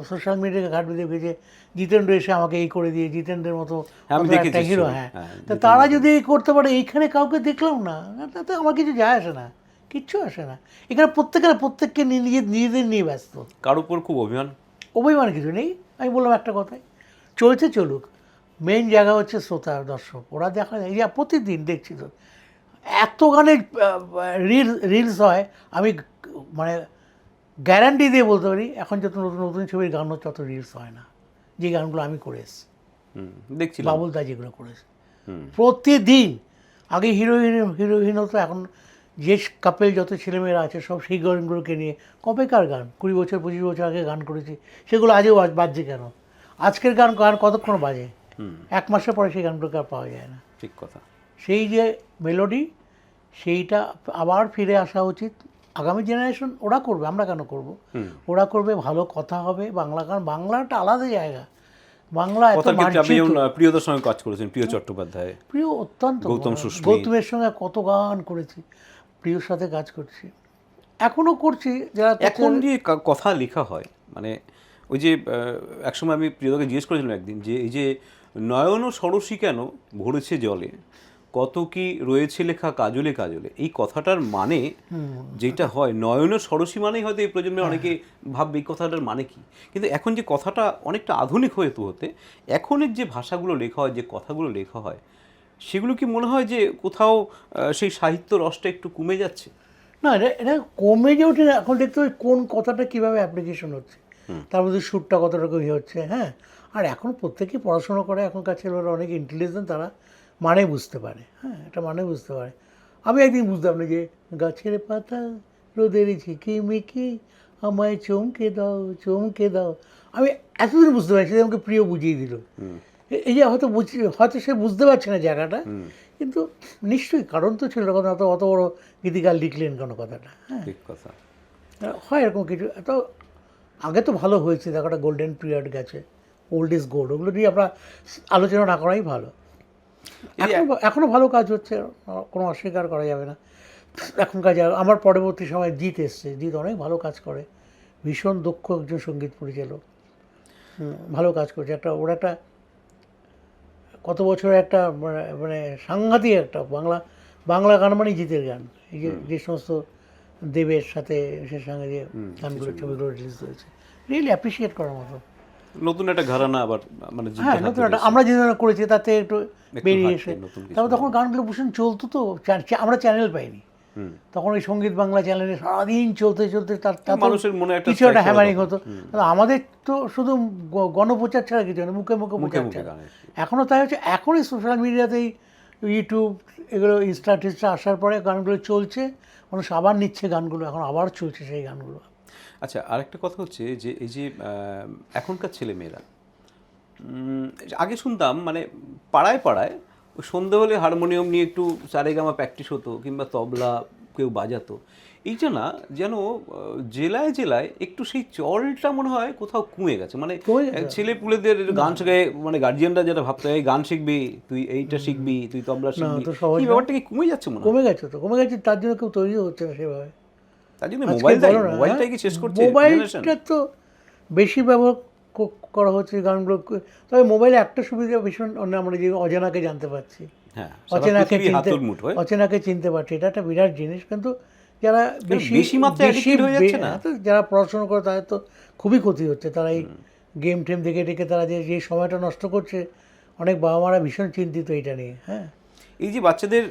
সোশ্যাল মিডিয়াকে ঘাটবে দেখেছে, জিতেন্দ্র এসে আমাকে এই করে দিয়ে, জিতেন্দ্রের মতো আমি অত একটা দেখেছি হিরো, ছবি, হ্যাঁ। হ্যাঁ, তা তারা যদি এই করতে পারে, এইখানে কাউকে দেখলাম না, তাতে আমার কিছু যায় আসে না, কিচ্ছু আসে না। এখানে প্রত্যেককে নিজেদের নিয়ে ব্যস্ত, কার উপর খুব অভিমান। অভিমান কিছু নেই। আমি বললাম একটা কথাই, চলছে চলুক, মেন জায়গা হচ্ছে শ্রোতা দর্শক, ওরা দেখা যায়, এই যে প্রতিদিন দেখছি তো এত গানের রিলস হয়, আমি মানে গ্যারান্টি দিয়ে বলতে পারি এখন যত নতুন নতুন ছবির গান হচ্ছে তত রিলস হয় না, যে গানগুলো আমি করে এসেছি, দেখছিলাম। বাবুলদা যেগুলো করেছে প্রতিদিন। আগে হিরোইন হতো, এখন যে কাপেল যত ছেলেমেয়েরা আছে সব সেই গানগুলোকে নিয়ে, কবেকার গান, 20 বছর 25 বছর আগে গান করেছি, সেগুলো আজও বাজছে কেন? আজকের গান কতক্ষণ বাজে, এক মাসের পরে সেই গানগুলোকে আর পাওয়া যায় না। ঠিক কথা। সেই যে মেলোডি, সেইটা আবার ফিরে আসা উচিত। আগামী জেনারেশন ওরা করবে, আমরা কেন করব? ওরা করবে, ভালো কথা হবে, বাংলা গান, বাংলা একটা আলাদা জায়গা, বাংলা এত কথার ক্ষেত্রে আপনি মার্জিত। যেমন প্রিয়দের সঙ্গে কাজ করেছেন, প্রিয় চট্টোপাধ্যায়, প্রিয় অত্যন্ত, গৌতম সুস্মিত। গৌতমের সঙ্গে কত গান করেছি, প্রিয়র সাথে কাজ করছি, এখনও করছি। যারা এখন যে কথা লেখা হয়, মানে ওই যে একসময় আমি প্রিয়দাকে জিজ্ঞেস করেছিলাম একদিন যে এই যে নয়ন সরসী কেন ভরেছে জলে, কত কি রয়েছে লেখা কাজলে কাজলে, এই কথাটার মানে যেটা হয়, নয়ন সরসী মানেই হয়তো এই প্রজন্মের অনেকে ভাববে এই কথাটার মানে কি। কিন্তু এখন যে কথাটা অনেকটা আধুনিক হয়ে হতে এখনের যে ভাষাগুলো লেখা হয়, যে কথাগুলো লেখা হয়, সেগুলো কি মনে হয় যে কোথাও সেই সাহিত্য রসটা একটু কমে যাচ্ছে? না, এটা কমে যে ওঠে না, এখন দেখতে হবে কোন কথাটা কীভাবে অ্যাপ্লিকেশন হচ্ছে, তার মধ্যে সুরটা কতটুকু ইয়ে হচ্ছে। হ্যাঁ, আর এখন প্রত্যেকেই পড়াশোনা করে, এখনকার ছেলেরা অনেক ইন্টেলিজেন্ট, তারা মানে বুঝতে পারে। হ্যাঁ, এটা মানে বুঝতে পারে। আমি একদিন বুঝতাম না যে গাছের পাতা রোদের ঝিকিমিকি আমায় চমকে দাও, আমি এতদিন বুঝতে পারছি, আমাকে প্রিয় বুঝিয়ে দিল। এই যে হয়তো সে বুঝতে পারছে না জায়গাটা, কিন্তু নিশ্চয়ই কারণ তো ছিল, তখন অত বড় গীতিকার লিখলেন কোনো কথাটা। হ্যাঁ, ঠিক কথা। হয় এরকম কিছু। এত আগে তো ভালো হয়েছে, দেখো একটা গোল্ডেন পিরিয়ড গেছে, ওল্ড ইজ গোল্ড, ওগুলো নিয়ে আমরা আলোচনা না করাই ভালো। এখনও ভালো কাজ হচ্ছে, কোনো অস্বীকার করা যাবে না। এখনকার আমার পরবর্তী সময় জিৎ এসছে, জিৎ অনেক ভালো কাজ করে, ভীষণ দক্ষ একজন সঙ্গীত পরিচালক, ভালো কাজ করছে। ওরা একটা কত বছরের একটা মানে সাংঘাতিক একটা বাংলা গান, মানে জিতের গান। এই যে সমস্ত দেবের সাথে সে সঙ্গে যে গানগুলো, ছবিগুলো রিলিজ হয়েছে, রিয়েলি অ্যাপ্রিসিয়েট করার মতো। নতুন একটা ঘরানা আবার, মানে হ্যাঁ, নতুন একটা, আমরা যে ধরনের করেছি তাতে একটু বেরিয়ে এসে, তারপর তখন গানগুলো ভীষণ চলতো তো, আমরা চ্যানেল পাইনি তখন, ওই সঙ্গীত বাংলা চ্যানেলে সারাদিন চলতে মানুষের মনে কিছু একটা হ্যামারিং হতো। আমাদের তো শুধু গণপ্রচার ছাড়া কিছু না, মুখে মুখে প্রচার ছাড়া। এখনও তাই হচ্ছে, এখন এই সোশ্যাল মিডিয়াতেই, ইউটিউব, এগুলো ইনস্টা টিনস্টা আসার পরে গানগুলো চলছে, মানুষ আবার নিচ্ছে গানগুলো, এখন আবার চলছে সেই গানগুলো। আচ্ছা, আরেকটা কথা হচ্ছে যে এই যে এখনকার ছেলেমেয়েরা, আগে শুনতাম মানে পাড়ায় পাড়ায় ওই সন্ধে হলে হারমোনিয়াম নিয়ে একটু সারেগামা প্র্যাকটিস হতো, কিংবা তবলা কেউ বাজাতো, এইটা না যেন জেলায় জেলায় একটু সেই চলটা মনে হয় কোথাও কমে গেছে, মানে কমে গেছে। ছেলে পুলেদের গান শেখে, মানে গার্জিয়ানরা যেটা ভাবতে হয় গান শিখবি, তুই এইটা শিখবি, তুই তবলা শিখবি, তো সহজ কি না। ব্যাপারটা কি কমে যাচ্ছে মনে হয়? কমে গেছে তো, কমে গেছে, তার জন্য কেউ তৈরি হচ্ছে না সেভাবে। তার জন্য আজকে মোবাইল বলো না, মোবাইলটাই কি শেষ করছে জেনারেশন? মোবাইলটা তো বেশি ব্যবহার করা হচ্ছে গানগুলো। তবে মোবাইলে একটা সুবিধা ভীষণ, আমরা যে অজানাকে জানতে পারছি, হ্যাঁ, অচেনাকে চিনতে, হাতুর মুঠোয়। অচেনাকে চিনতে পারছি, এটা একটা বিরাট জিনিস। কিন্তু যারা বেশি মাত্রায় addicted হয়ে যাচ্ছে না? তো যারা পড়াশোনা করে তাদের তো খুবই ক্ষতি হচ্ছে। তারা এই গেম টেম দেখে দেখে তারা যে সময়টা নষ্ট করছে, অনেক বাবা মারা ভীষণ চিন্তিত এটা নিয়ে। হ্যাঁ, এই যে বাচ্চাদের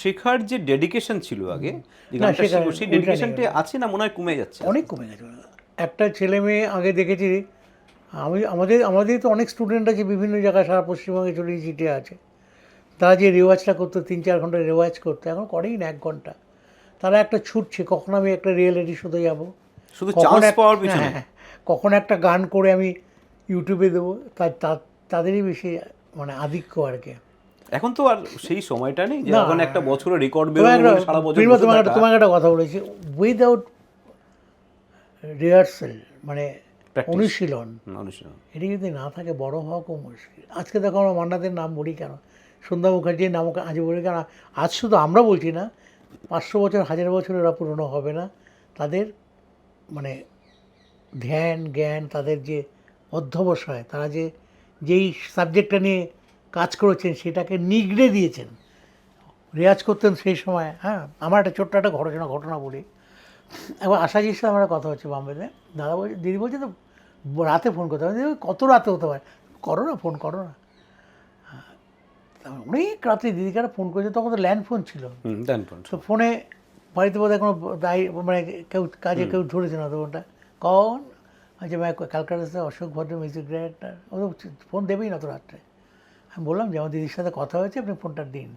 শেখার যে ডেডিকেশন ছিল আগে, যে না, গানটা শিখবো, সেই ওইটা নেই। ডেডিকেশনটা আছে না, মনে হয় কমে যাচ্ছে। অনেক কমে গেছে। একটা ছেলে মেয়ে আগে দেখেছি, আমাদের তো অনেক স্টুডেন্ট আছে বিভিন্ন জায়গায়, সারা পশ্চিমবঙ্গে ছড়িয়ে ছিটিয়ে আছে। তারা যে রেওয়াজটা করতো, 3-4 ঘন্টা রেওয়াজ করতো, এখন করেই না 1 ঘন্টা। তারা একটা ছুটছে, কখন আমি একটা রিয়েলিটি শোতে যাবো, শুধু চান্স পাওয়ার পিছনে। কখন একটা গান করে আমি ইউটিউবে দেবো, তাদেরই বেশি মানে আধিক্য আর কি। এখন তো আর সেই সময়টা নেই যে না। এখন একটা বছরে রেকর্ড বেরোবে বলে সারা বছর বসে থাকা। তোমাকে একটা কথা বলেছি, উইদাউট রিহার্সেল মানে Practice. অনুশীলন, অনুশীলন। এটি যদি না থাকে বড় হওয়া খুব মুশকিল। আজকে দেখো আমরা মান্নাদের নাম বলি কেন, সন্ধ্যা মুখার্জির নাম আজ বলি কেন, আজ শুধু আমরা বলছি না, 500 বছর 1000 বছর এরা পুরনো হবে না। তাদের মানে ধ্যান জ্ঞান, তাদের যে অধ্যবসায়, তারা যেই সাবজেক্টটা নিয়ে কাজ করেছেন সেটাকে নিগড়ে দিয়েছেন, রেয়াজ করতেন সেই সময়। হ্যাঁ, আমার একটা ছোট্ট একটা ঘটনা বলি। একবার আশাজির সাথে আমার কথা হচ্ছে বম্বেতে, দাদা বলছে, দিদি বলছে তো রাতে ফোন করতে হবে। কত রাতে হতে পারে, করো না ফোন, করো না। অনেক রাত্রে দিদিকে একটা ফোন করেছে, তখন তো ল্যান্ড ফোন ছিল। তো ফোনে বাড়িতে বোধহয় কোনো মানে কেউ কাজে কেউ ধরেছে না, তো ফোনটা কন আচ্ছা मैं कलकत्ता से अशोक भद्र म्यूजिक डायरेक्टर, ও তো ফোন দেবেই না তো রাত্রে। আমি বললাম যে আমার দিদির সাথে কথা হয়েছে, আপনি ফোনটা দিন।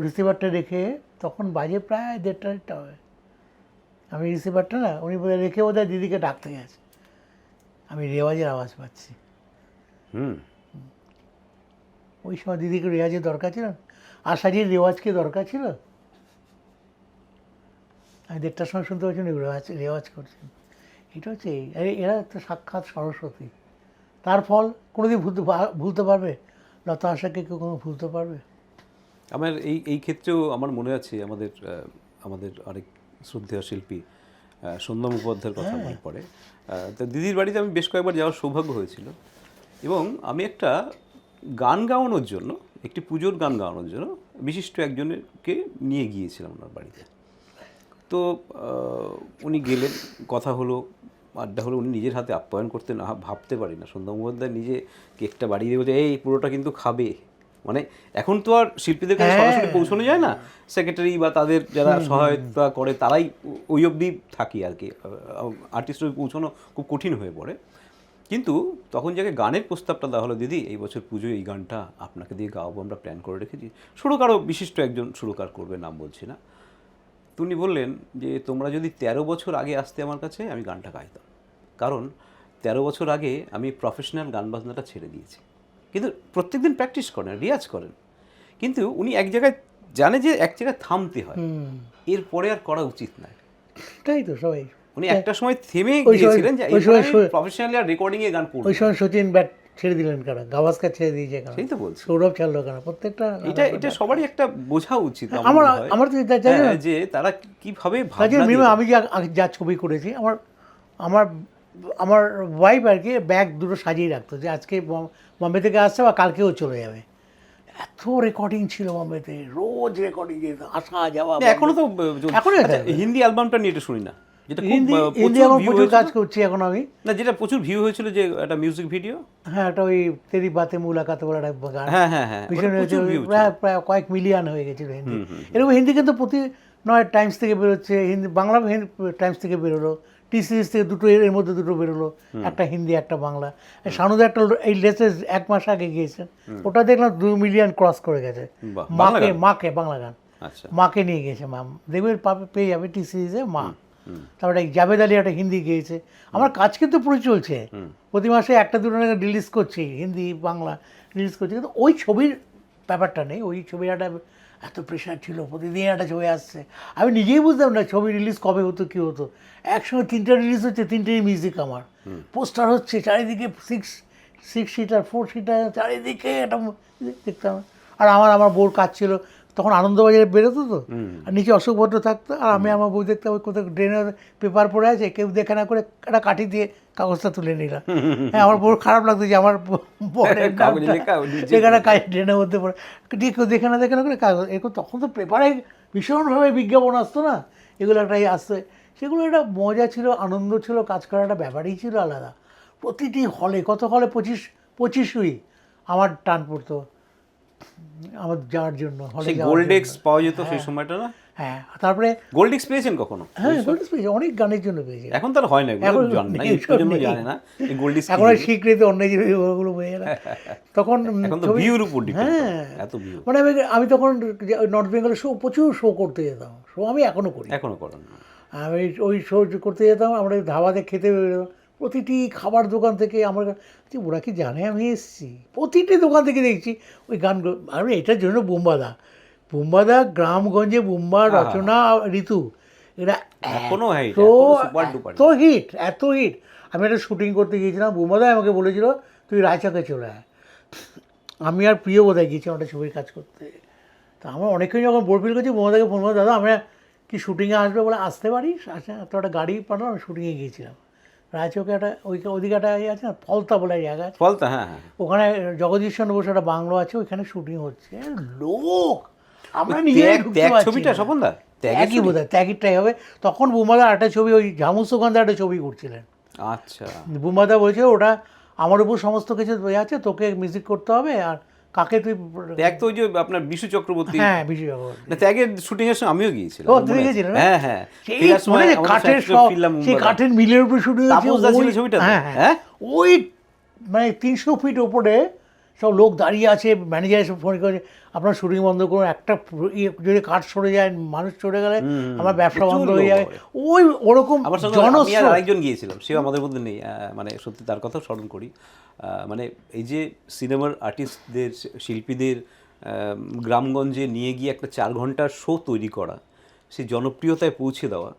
রিসিভারটা রেখে, তখন বাজে প্রায় 1:30 হবে, আমি রিসিভারটা না উনি বলে রেখে বোধহয় দিদিকে ডাকতে গেছে, আমি রেওয়াজের আওয়াজ পাচ্ছি। ওই সময় দিদিকে রেওয়াজের দরকার ছিল, আশাজির রেওয়াজকে দরকার ছিল। আমি 1:30টার সময় শুনতে পাচ্ছি উনি রেওয়াজ করছেন। এটা হচ্ছে এরা একটা সাক্ষাৎ সরস্বতী। তার ফল কোনোদিন ভুলতে পারবে লতা আশাকে কেউ কোনো ভুলতে পারবে? আমার এই ক্ষেত্রেও আমার মনে আছে আমাদের আরেক শ্রদ্ধেয় শিল্পী সন্ধ্যা মুখোপাধ্যায়ের কথা মনে পড়ে। তো দিদির বাড়িতে আমি বেশ কয়েকবার যাওয়ার সৌভাগ্য হয়েছিল, এবং আমি একটা গান গাওয়ানোর জন্য, একটি পুজোর গান গাওয়ানোর জন্য বিশিষ্ট একজনকে নিয়ে গিয়েছিলাম ওনার বাড়িতে। তো উনি গেলেন, কথা হলো, আড্ডা হলো। উনি নিজের হাতে আপ্যায়ন করতেন, ভাবতে পারি না, সন্ধ্যা মুখোপাধ্যায় নিজে কেকটা বাড়িয়ে দিয়ে বলছে, এই পুরোটা কিন্তু খাবে। মানে এখন তো আর শিল্পীদের কাছে সরাসরি পৌঁছানো যায় না, সেক্রেটারি বা তাদের যারা সহায়তা করে তারাই ওই অবধি থাকি আর কি, আর্টিস্টের পৌঁছানো খুব কঠিন হয়ে পড়ে। কিন্তু তখন যাকে গানের প্রস্তাবটা দেওয়া হলো, দিদি এই বছর পুজোয় এই গানটা আপনাকে দিয়ে গাওয়াবো, আমরা প্ল্যান করে রেখেছি, সুরকারও বিশিষ্ট একজন সুরকার করবে, নাম বলছি না। তো উনি বললেন যে তোমরা যদি 13 বছর আগে আসতে আমার কাছে, আমি গানটা গাইতাম, কারণ 13 বছর আগে আমি প্রফেশনাল গান বাজনাটা ছেড়ে দিয়েছি। কিন্তু প্রত্যেকদিন প্র্যাকটিস করেন, রিয়াজ করেন, কিন্তু উনি এক জায়গায় জানে যে এক জায়গায় থামতে হয়, এরপরে আর করা উচিত নয়। তাই তো সবাই, উনি একটা সময় থেমে গিয়েছিলেন যে প্রফেশনালি আর রেকর্ডিংয়ে গান করব। ওই সময় সচিন ব্যাট ছেড়ে দিলেন কেন, গাভাস্কার ছেড়ে দিয়েছে কেন, সেই তো বলছি, সৌরভ ছাড়লো কেন, প্রত্যেকটা এটা সবারই একটা বোঝা উচিত আমার তো যে তারা কিভাবে আমি যা ছবি করেছি, আমার আমার ওয়াইফ আর কি ব্যাগ দুটো সাজিয়ে রাখতো, যে আজকে বম্বে থেকে আসছে বা কালকেও চলে যাবে। এত রেকর্ডিং ছিল বম্বেতে, রোজ রেকর্ডিং যেত, আসা যাওয়া। এখনো তো হিন্দি অ্যালবামটা নিয়ে এটা শুনি না, যেটা হিন্দি প্রচুর কাজ করছি এখন আমি, না যেটা প্রচুর ভিউ হয়েছিল, যে একটা মিউজিক ভিডিও। হ্যাঁ, একটা ওই তেরি বাতে মুলাকাত বলে একটা গান, হ্যাঁ, প্রায় কয়েক মিলিয়ন হয়ে গেছিল হিন্দি। এরকম হিন্দি কিন্তু প্রতি নয় টাইমস থেকে বেরোচ্ছে, হিন্দি বাংলা টাইমস থেকে বেরোলো, টি সিরিজ থেকে দুটো, এর মধ্যে দুটো বেরোলো, একটা হিন্দি একটা বাংলা। শানুদা একটা এই লেটেস্ট 1 মাস আগে গিয়েছেন, ওটা দেখলাম 2 মিলিয়ন ক্রস করে গেছে। মাকে বাংলা গান, মাকে নিয়ে গিয়েছে, মা দেখবে পেয়ে যাবে টি সিরিজে মা। তারপরে জাভেদ আলী একটা হিন্দি গিয়েছে। আমার কাজ কিন্তু পুরো চলছে, প্রতি মাসে 1-2 রিলিজ করছি, হিন্দি বাংলা রিলিজ করছি, কিন্তু ওই ছবির ব্যাপারটা নেই। ওই ছবির এত প্রেশার ছিল, প্রতিদিন একটা ছবি আসছে। আমি নিজেই বুঝতাম না ছবি রিলিজ কবে হতো, কী হতো। একসঙ্গে 3টা রিলিজ হচ্ছে, 3টেই মিউজিক আমার, পোস্টার হচ্ছে চারিদিকে, সিক্স সিটার 4 সিটার চারিদিকে একটা দেখতাম। আর আমার বউর কাজ ছিল তখন, আনন্দবাজারে বেরোতো তো, আর নিচে অশোক ভদ্র থাকতো, আর আমি আমার বউ দেখতাম ওই কোথাও ড্রেনে পেপার পড়ে আছে, কেউ দেখে না করে একটা কাঠি দিয়ে কাগজটা তুলে নিলাম। হ্যাঁ, আমার বউর খারাপ লাগতো যে আমার বরের সেখানে ড্রেনের মধ্যে পড়ে, কেউ দেখে না করে কাগজ এরকম। তখন তো পেপারে ভীষণভাবে বিজ্ঞাপন আসতো না, এগুলো একটাই আসতো। সেগুলো একটা মজা ছিল, আনন্দ ছিল, কাজ করার একটা ব্যাপারই ছিল আলাদা। প্রতিটি হলে, কত হলে 25ই আমার টান পড়তো আমার যাওয়ার জন্য, হলে সেই যাওয়ার গোল্ডেক্স জন্য। পাওয়া যেত সেই সময়টা না? হ্যাঁ, তারপরে গোল্ডেক্স পেয়েছেন কখনো? হ্যাঁ, গোল্ডেক্স পেয়েছি, অনেক গানের জন্য পেয়েছি। এখন তার হয় না, এগুলো এখন জানে না, নেই, ইউটিউবের জন্য নেই। জানে না এই গোল্ডেক্স। এখন আর স্বীকৃতি অন্য ওগুলো পেয়ে গেলাম তখন। এখন তো ভিউর উপর ডিপেন্ড করে, এত ভিউ। মানে আমি তখন নর্থ বেঙ্গলের প্রচুর শো করতে যেতাম, শো আমি এখনও করি, এখনো করেন? আমি ওই শো করতে যেতাম, আমরা ধাবাতে খেতে বেরোতাম, প্রতিটি খাবার দোকান থেকে আমার কাছে, ওরা কি জানে আমি এসেছি, প্রতিটি দোকান থেকে দেখছি ওই গানগুলো। আমি এটার জন্য বুম্বাদা গ্রামগঞ্জে, বুম্বা, রচনা, ঋতু, এরা এখনো এত হিট, এত হিট। আমি একটা শুটিং করতে গিয়েছিলাম, বুম্বাদা আমাকে বলেছিল তুই রায়চকে চলে আয়। আমি আর প্রিয় বোধহয় গিয়েছিলাম একটা ছবির কাজ করতে। তা আমার অনেকক্ষণ যখন বোর ফিল করছি, বুম্বাদাকে ফোন করে, দাদা আমরা কি শুটিংয়ে আসবে বলে, আসতে পারিস? আচ্ছা, তো একটা গাড়ি পাঠালাম, আমি শুটিংয়ে গিয়েছিলাম রায়চকে। একটা ওইদিকে একটা ইয়ে আছে না, ফলতা বলে জায়গা আছে, ফলতা, হ্যাঁ হ্যাঁ, ওখানে জগদীশ চন্দ্র বসু একটা বাংলো আছে, ওইখানে শুটিং হচ্ছে, লোক আমরা নিজেরাই ঢুকতে পারছি ছবিটা না। স্বপনদা একই বোধ হয়, ত্যাগেরটাই হবে। তখন বুম্বাদা একটা ছবি, ওই ঝামু সুগন্ধা একটা ছবি করছিলেন। আচ্ছা, বুম্বাদা বলছে ওটা আমার উপর সমস্ত কিছু আছে, তোকে মিউজিক করতে হবে, আর কাকে তুই। ত্যাগ তো ওই যে আপনার বিশু চক্রবর্তী। হ্যাঁ, বিশু চক্রবর্তী। না, ত্যাগের শুটিং এর সময় আমিও গিয়েছিলাম। ও, তুমি গিয়েছিলে? হ্যাঁ হ্যাঁ, সেই ফেরার সময় মনে আমাদের কাঠের সাথে সব, ফিরলাম সেই মুম্বাইয়ে। কাঠের মিলের উপর শুটিং হয়েছে। তাপসদা ছিল ছবিটাতে? হ্যাঁ হ্যাঁ, ওই মানে 300 ফিট ওপরে সব লোক দাঁড়িয়ে আছে, ম্যানেজার এসে ফোন করে আপনার শুটিং বন্ধ করুন, একটা যদি কাঠ সরে যায়, মানুষ চলে গেলে আমার ব্যবসা বন্ধ হয়ে যায়। ওই ওরকম আমার সঙ্গে আমি আর আরেকজন গিয়েছিলাম, সেও আমাদের মধ্যে নেই, মানে সত্যি তার কথা স্মরণ করি। মানে এই যে সিনেমার আর্টিস্টদের, শিল্পীদের গ্রামগঞ্জে নিয়ে গিয়ে একটা 4 ঘন্টার শো তৈরি করা, সেই জনপ্রিয়তায় পৌঁছে দেওয়া,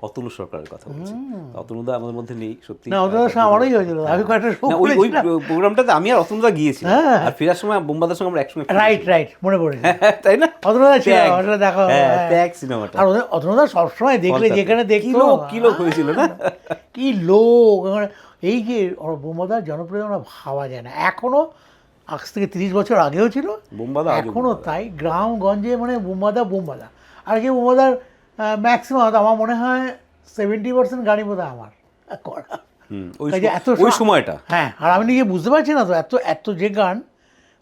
অতুল সরকারের কথা বলছি। অতনুদা আমাদের মধ্যে নেই সত্যি। না, ওদের সঙ্গে আমারই হয়েছিল, আমি কয়েকটা শো ওই প্রোগ্রামটাতে আমি আর অতনুদা গিয়েছি, আর ফেরার সময় বোম্বাদার সঙ্গে আমরা একসঙ্গে। রাইট, মনে পড়েছে, তাই না? অতনুদা ছিল, দেখা। ত্যাগ সিনেমাটা, আর অতনুদা সবসময় দেখলে যেখানে দেখতো, কি লোক হয়েছিল না, কি লোক। এই যে বোম্বাদার জনপ্রিয়তা ভাবা যায় না এখনো, আজ থেকে 30 বছর আগেও ছিল, বোম্বাদা এখনো তাই। গ্রামগঞ্জে মানে বোম্বাদা। আর কি বোম্বাদার ম্যাক্সিমাম আমার মনে হয় 70% গাড়ি বোধ হয় আমার করা। ওই সময়টা। হ্যাঁ, আর আমি নিজে বুঝতে পারছি না তো, এত এত যে গান,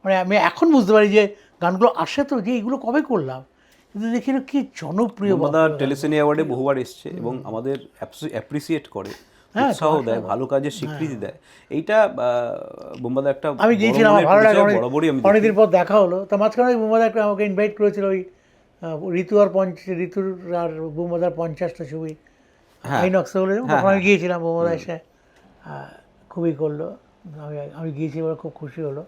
মানে আমি এখন বুঝতে পারি যে গানগুলো আসে তো, যে এইগুলো কবে করলাম, কিন্তু দেখি না কি জনপ্রিয়। বোম্বাদা টেলিসিনে অ্যাওয়ার্ডে বহুবার এসছে এবং আমাদের অ্যাপ্রিসিয়েট করে, উৎসাহ দেয়, ভালো কাজের স্বীকৃতি দেয়। এইটা বোম্বাদা একটা, আমি গিয়েছিলাম, আমার ভালো লাগে, বরাবরই আমি অনেকদিন পর দেখা হলো। তা মাঝখানে বোম্বাদা একটা আমাকে ইনভাইট করেছিল, ওই ঋতুর আর বোম্বাদার 50টা ছবি আইনক্সে হলো, তখন আমি গিয়েছিলাম। বোম্বাদা এসে খুবই করলো, আমি গিয়েছি, এবার খুব খুশি হলো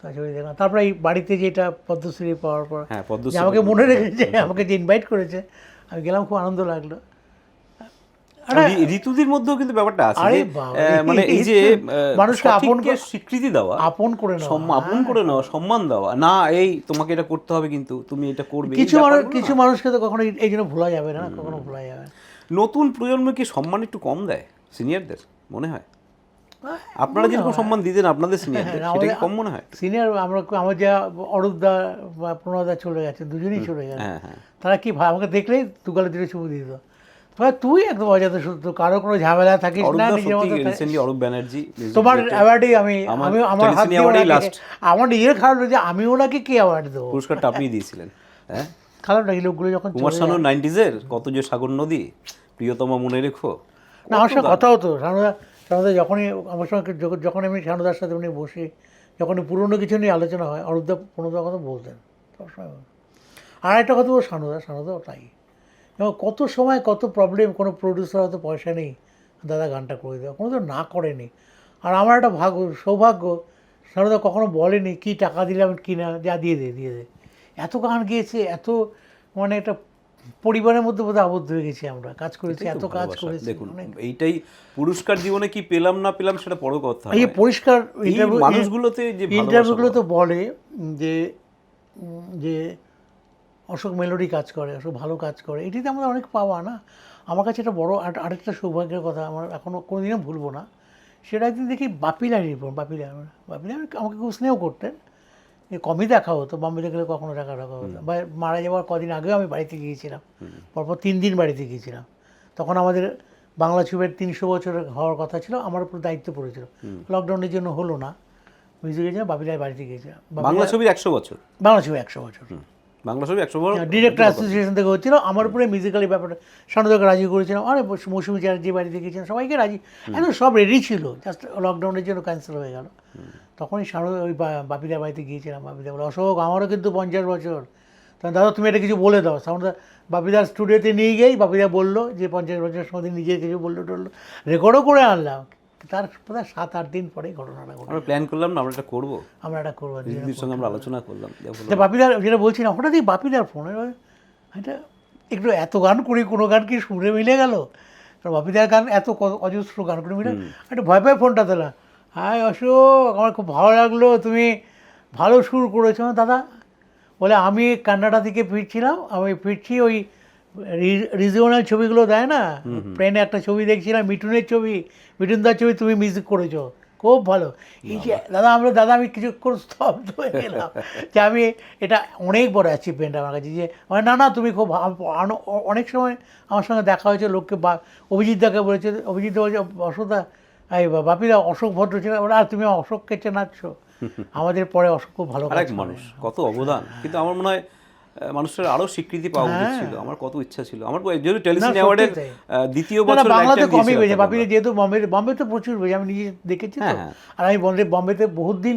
তার ছবি দেখলাম। তারপরে এই বাড়িতে যেটা পদ্মশ্রী পাওয়ার পর আমাকে মনে রেখেছে, আমাকে যে ইনভাইট করেছে, আমি গেলাম, খুব আনন্দ লাগলো। ঋতুদের মধ্যেও কিন্তু ব্যাপারটা আছে, মানে এই যে মানুষকে স্বীকৃতি দেওয়া, আপন করে নেওয়া, সম্মান দেওয়া, না এই তোমাকে এটা করতে হবে, কিন্তু তুমি এটা করবে। কিছু মানুষকে তো কখনো এই জন্য ভোলা যাবে না, কখনো ভোলা যাবে না। নতুন প্রজন্ম কি সম্মান একটু কম দেয় সিনিয়রদের, মনে হয়? আপনারা যেরকম সম্মান দিতেন আপনাদের সিনিয়রদের, সেটা কি কম মনে হয়? সিনিয়র আমার যা অরূপদা বা প্রণবদা চলে গেছে, দুজনেই চলে গেছে, তারা কি আমাকে দেখলেই দুগালে দুটো ছবি দিত। তুই একদম অজাতে শুদ্ধ, কারো কোনো ঝামেলা থাকিস না, নিজের মতো। অরূপ ব্যানার্জি তোমার অ্যাওয়ার্ডই আমি আমার হাত দিয়ে, আমার নিজের খারাপ লাগছে, আমি ওনাকে কি অ্যাওয়ার্ড দেবো? পুরস্কারটা আপনি দিয়েছিলেন, হ্যাঁ, খারাপ লাগে লোকগুলো যখন। কুমার শানু 90s কত যে সাগর নদী, প্রিয়তমা মনে রেখো। না, আমার সঙ্গে কথা হতো শানুদা যখনই আমার সঙ্গে, যখন আমি শানুদার সাথে উনি বসি, যখনই পুরনো কিছু নিয়ে আলোচনা হয়, অরূপদা প্রণবদার কথা বলতেন সবসময়। আর একটা কথা বলবো, শানুদাও তাই। এবং কত সময় কত প্রবলেম, কোনো প্রডিউসার হয়তো পয়সা নেই, দাদা গানটা করে দেওয়া, কোনো তো না করেনি। আর আমার একটা সৌভাগ্য, শানুদা কখনো বলেনি কি টাকা দিলাম কি না, যা দিয়ে দে। এত গান গেয়েছে, এত মানে একটা পরিবারের মধ্যে বোধহয় আবদ্ধ হয়ে গেছি আমরা, কাজ করেছি, এটাই তো এত কাজ ভালোবাসা। করেছি। দেখুন এইটাই পুরস্কার জীবনে কি পেলাম না পেলাম সেটা বড় কথা এই যে নয়। পরিষ্কার এই মানুষগুলোতে যে ইন্টারভিউগুলো ভালোবাসা তো বলে যে যে অশোক মেলোডি কাজ করে, অশোক ভালো কাজ করে, এটি তো আমাদের অনেক পাওয়া না। আমার কাছে একটা বড় আরেকটা সৌভাগ্যের কথা আমার এখনও কোনোদিনও ভুলবো না। সেটা একদিন দেখি বাপিলা রিপোর্ট, বাপিলা আমাকে খুব স্নেহ করতেন, কমই দেখা হতো, বম্বেতে গেলে কখনো দেখা হতো, বা মারা যাওয়ার কদিন আগেও আমি বাড়িতে গিয়েছিলাম, পরপর 3 দিন বাড়িতে গিয়েছিলাম। তখন আমাদের বাংলা ছবির 300 বছর হওয়ার কথা ছিল, আমার উপর দায়িত্ব পড়েছিল, লকডাউনের জন্য হলো না, মিউজিক গিয়েছিলাম, বাপিলার বাড়িতে গিয়েছিলাম। বাংলা ছবির 100 বছর, বাংলা ছবি 100 বছর বাংলা ছবি 100 বছর ডিরেক্টর অ্যাসোসিয়েশন থেকে হচ্ছিল, আমার উপরে মিউজিক্যালি ব্যাপারটা শানুদাকে রাজি করেছিলাম, আরে মৌসুমী চ্যাটার্জি বাড়িতে গিয়েছিলাম, সবাইকে রাজি, একদম সব রেডি ছিল, জাস্ট লকডাউনের জন্য ক্যান্সেল হয়ে গেল। তখনই শানু ওই বাপিদার বাড়িতে গিয়েছিলাম, বাপিদা বলে অশোক আমারও কিন্তু 50 বছর, তখন দাদা তুমি এটা কিছু বলে দাও। শানুদা বাপিদার স্টুডিওতে নিয়ে গিয়েই বাপিদা বললো যে 50 বছরের সময় নিজের কিছু বললো টললো, রেকর্ডও করে আনলাম। তার প্রায় 7-8 দিন পরেই ঘটনাটা ঘটে। আমরা প্ল্যান করলাম না আমরা এটা করবো, আমরা এটা করবো, দিদির সঙ্গে আমরা আলোচনা করলাম। বাপিদার যেটা বলছিলাম, হঠাৎই বাপিদার ফোন, এটা একটু এত গান করি, কোনো গান কি সুরে মিলে গেল, বাপিদার গান এত অজস্র গান করে মিলে, একটা ভয় পায় ফোনটা দিলাম, হাই অশোক আমার খুব ভালো লাগলো, তুমি ভালো সুর করেছো। দাদা বলে আমি কান্নাডা থেকে ফিরছিলাম, আমি ফিরছি ওই রিজিওনাল ছবিগুলো দেয় না, ট্রেনে একটা ছবি দেখছিলাম, মিঠুনের ছবি, মিঠুনদার ছবি, তুমি মিউজিক করেছো, খুব ভালো। এই যে দাদা আমি কিছুক্ষণ স্তব্ধ হয়ে গেলাম যে আমি এটা অনেক বড় অ্যাচিভমেন্ট আমার কাছে, যে না তুমি খুব অনেক সময় আমার সঙ্গে দেখা হয়েছে, লোককে অভিজিৎ দাকে বলেছে, অভিজিৎ দা বলছে অশোকদা এই বাপিদা অশোক ভদ্র ছিল, আর তুমি অশোককে চেনাচ্ছ, আমাদের পরে অশোক খুব ভালো আরেক মানুষ, কত অবদান। কিন্তু আমার মনে হয় মানুষের আরো স্বীকৃতি পাওয়া উচিত ছিল, আমার কত ইচ্ছা ছিল। আমার যেহেতু টেলিভিশন অ্যাওয়ার্ডের দ্বিতীয় বছর বাংলাতে কমই হয়েছে, বাপিদা যেহেতু বম্বেতে প্রচুর হয়েছে, আমি নিজে দেখেছি তো, আর আমি বম্বেতে বহুত দিন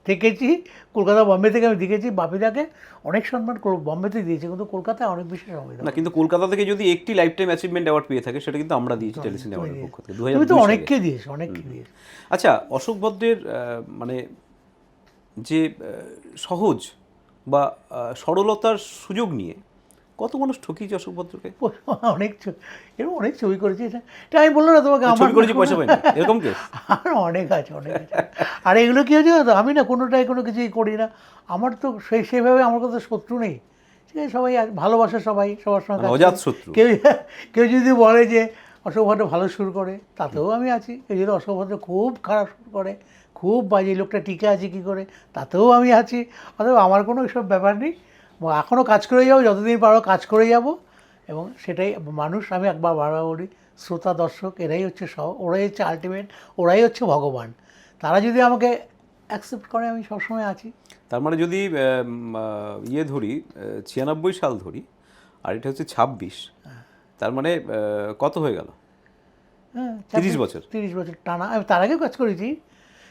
থেকেছি, কলকাতা বম্বে থেকে আমি দেখেছি, বাপিদাকে অনেক সম্মান বম্বেতে দিয়েছে, কিন্তু কলকাতায় অনেক বেশি সময় না। কিন্তু কলকাতা থেকে যদি একটি লাইফ টাইম অ্যাচিভমেন্ট অ্যাওয়ার্ড পেয়ে থাকে সেটা কিন্তু আমরা দিয়েছি টেলিভিশন অ্যাওয়ার্ডের পক্ষ থেকে, 2002 তো সালে। অনেককে দিয়েছে, অনেককে দিয়েছে। আচ্ছা, অশোক ভদ্রের মানে যে সহজ বা সরলতার সুযোগ নিয়ে কত মানুষ ঠকিয়েছে অশোক ভদ্রকে। এরকম অনেক ছবি করেছি, এটা আমি বললাম না তোমাকে, আমার করেছি পয়সা পাইনি এরকম কেস আর অনেক আছে, অনেক আছে। আর এগুলো কি হয়েছে তো, আমি না কোনোটাই কোনো কিছুই করি না, আমার তো সেভাবে আমার কাছে শত্রু নেই, ঠিক আছে, সবাই ভালোবাসে, সবার সঙ্গে অজাত শত্রু। কেউ যদি বলে যে অশোক ভদ্র ভালো সুর করে, তাতেও আমি আছি। কেউ যদি অশোক ভদ্র খুব খারাপ সুর করে, খুব বাজে, লোকটা টিকে আছে কী করে, তাতেও আমি আছি। অতএব আমার কোনো এসব ব্যাপার নেই, এখনও কাজ করে যাবো, যতদিন পারো কাজ করে যাব, এবং সেটাই মানুষ, আমি একবার বারবার বলি, শ্রোতা দর্শক এরাই হচ্ছে ওরাই হচ্ছে আলটিমেট, ওরাই হচ্ছে ভগবান, তারা যদি আমাকে অ্যাকসেপ্ট করে আমি সবসময় আছি। তার মানে যদি ইয়ে ধরি 96 সাল ধরি, আর এটা হচ্ছে 26, তার মানে কত হয়ে গেল? হ্যাঁ, 30 বছর। 30 বছর টানা। আমি তার আগেও কাজ করেছি,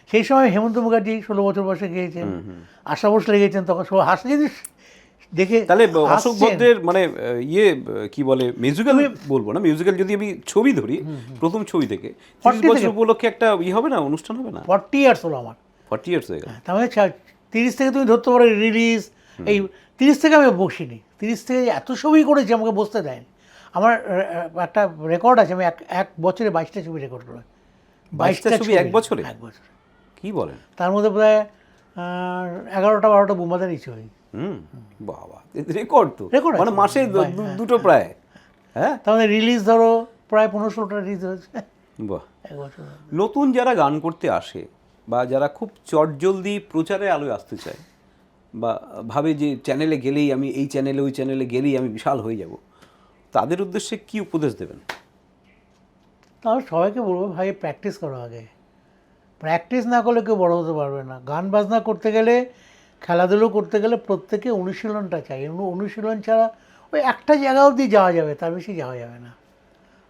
সেই সময় হেমন্ত মুখার্জি 16 বছর বয়সে গিয়েছেন, আশা ভোসলে গিয়েছেন, তখন হাসা যদি দেখে। তাহলে অশোক ভদ্রের মানে ইয়ে কি বলে মিউজিক্যাল বলবো না, মিউজিক্যাল যদি আমি ছবি ধরি, প্রথম ছবি থেকে 30 বছর উপলক্ষে একটা হবে না, অনুষ্ঠান হবে না? 40 ইয়ার্স হলো আমার, 40 ইয়ার্স হয়ে গেল। তার মানে 30 থেকে তুমি ধরতে পারো রিলিজ, এই 30 থেকে আমি বসিনি, 30 থেকে এত ছবি করেছি আমাকে বসতে দেয়নি। আমার একটা রেকর্ড আছে, আমি এক বছরে 22টা ছবি রেকর্ড করে, 22টা ছবি এক বছরে? এক বছরে কি বলেন? তার মধ্যে প্রায় 11টা-12টা বোম্বাদারি ছবি। বাবা, রেকর্ড তো, মানে মাসে দুটো প্রায়। হ্যাঁ, তার মধ্যে রিলিজ ধরো প্রায় 15-16টা রিলিজ হয়েছে। বাহ। এক বছর। নতুন যারা গান করতে আসে বা যারা খুব চটজলদি প্রচারে আলোয় আসতে চায়, বা ভাবে যে চ্যানেলে গেলেই আমি এই চ্যানেলে ওই চ্যানেলে গেলেই আমি বিশাল হয়ে যাব, তাদের উদ্দেশ্যে কি উপদেশ দেবেন? তাহলে সবাইকে বলবো, ভাই প্র্যাকটিস করো আগে, প্র্যাকটিস না করলে কেউ বড় হতে পারবে না। গান বাজনা করতে গেলে, খেলাধুলো করতে গেলে প্রত্যেকে অনুশীলনটা চাই, অনুশীলন ছাড়া ওই একটা জায়গা অবধি যাওয়া যাবে, তার বেশি যাওয়া যাবে না।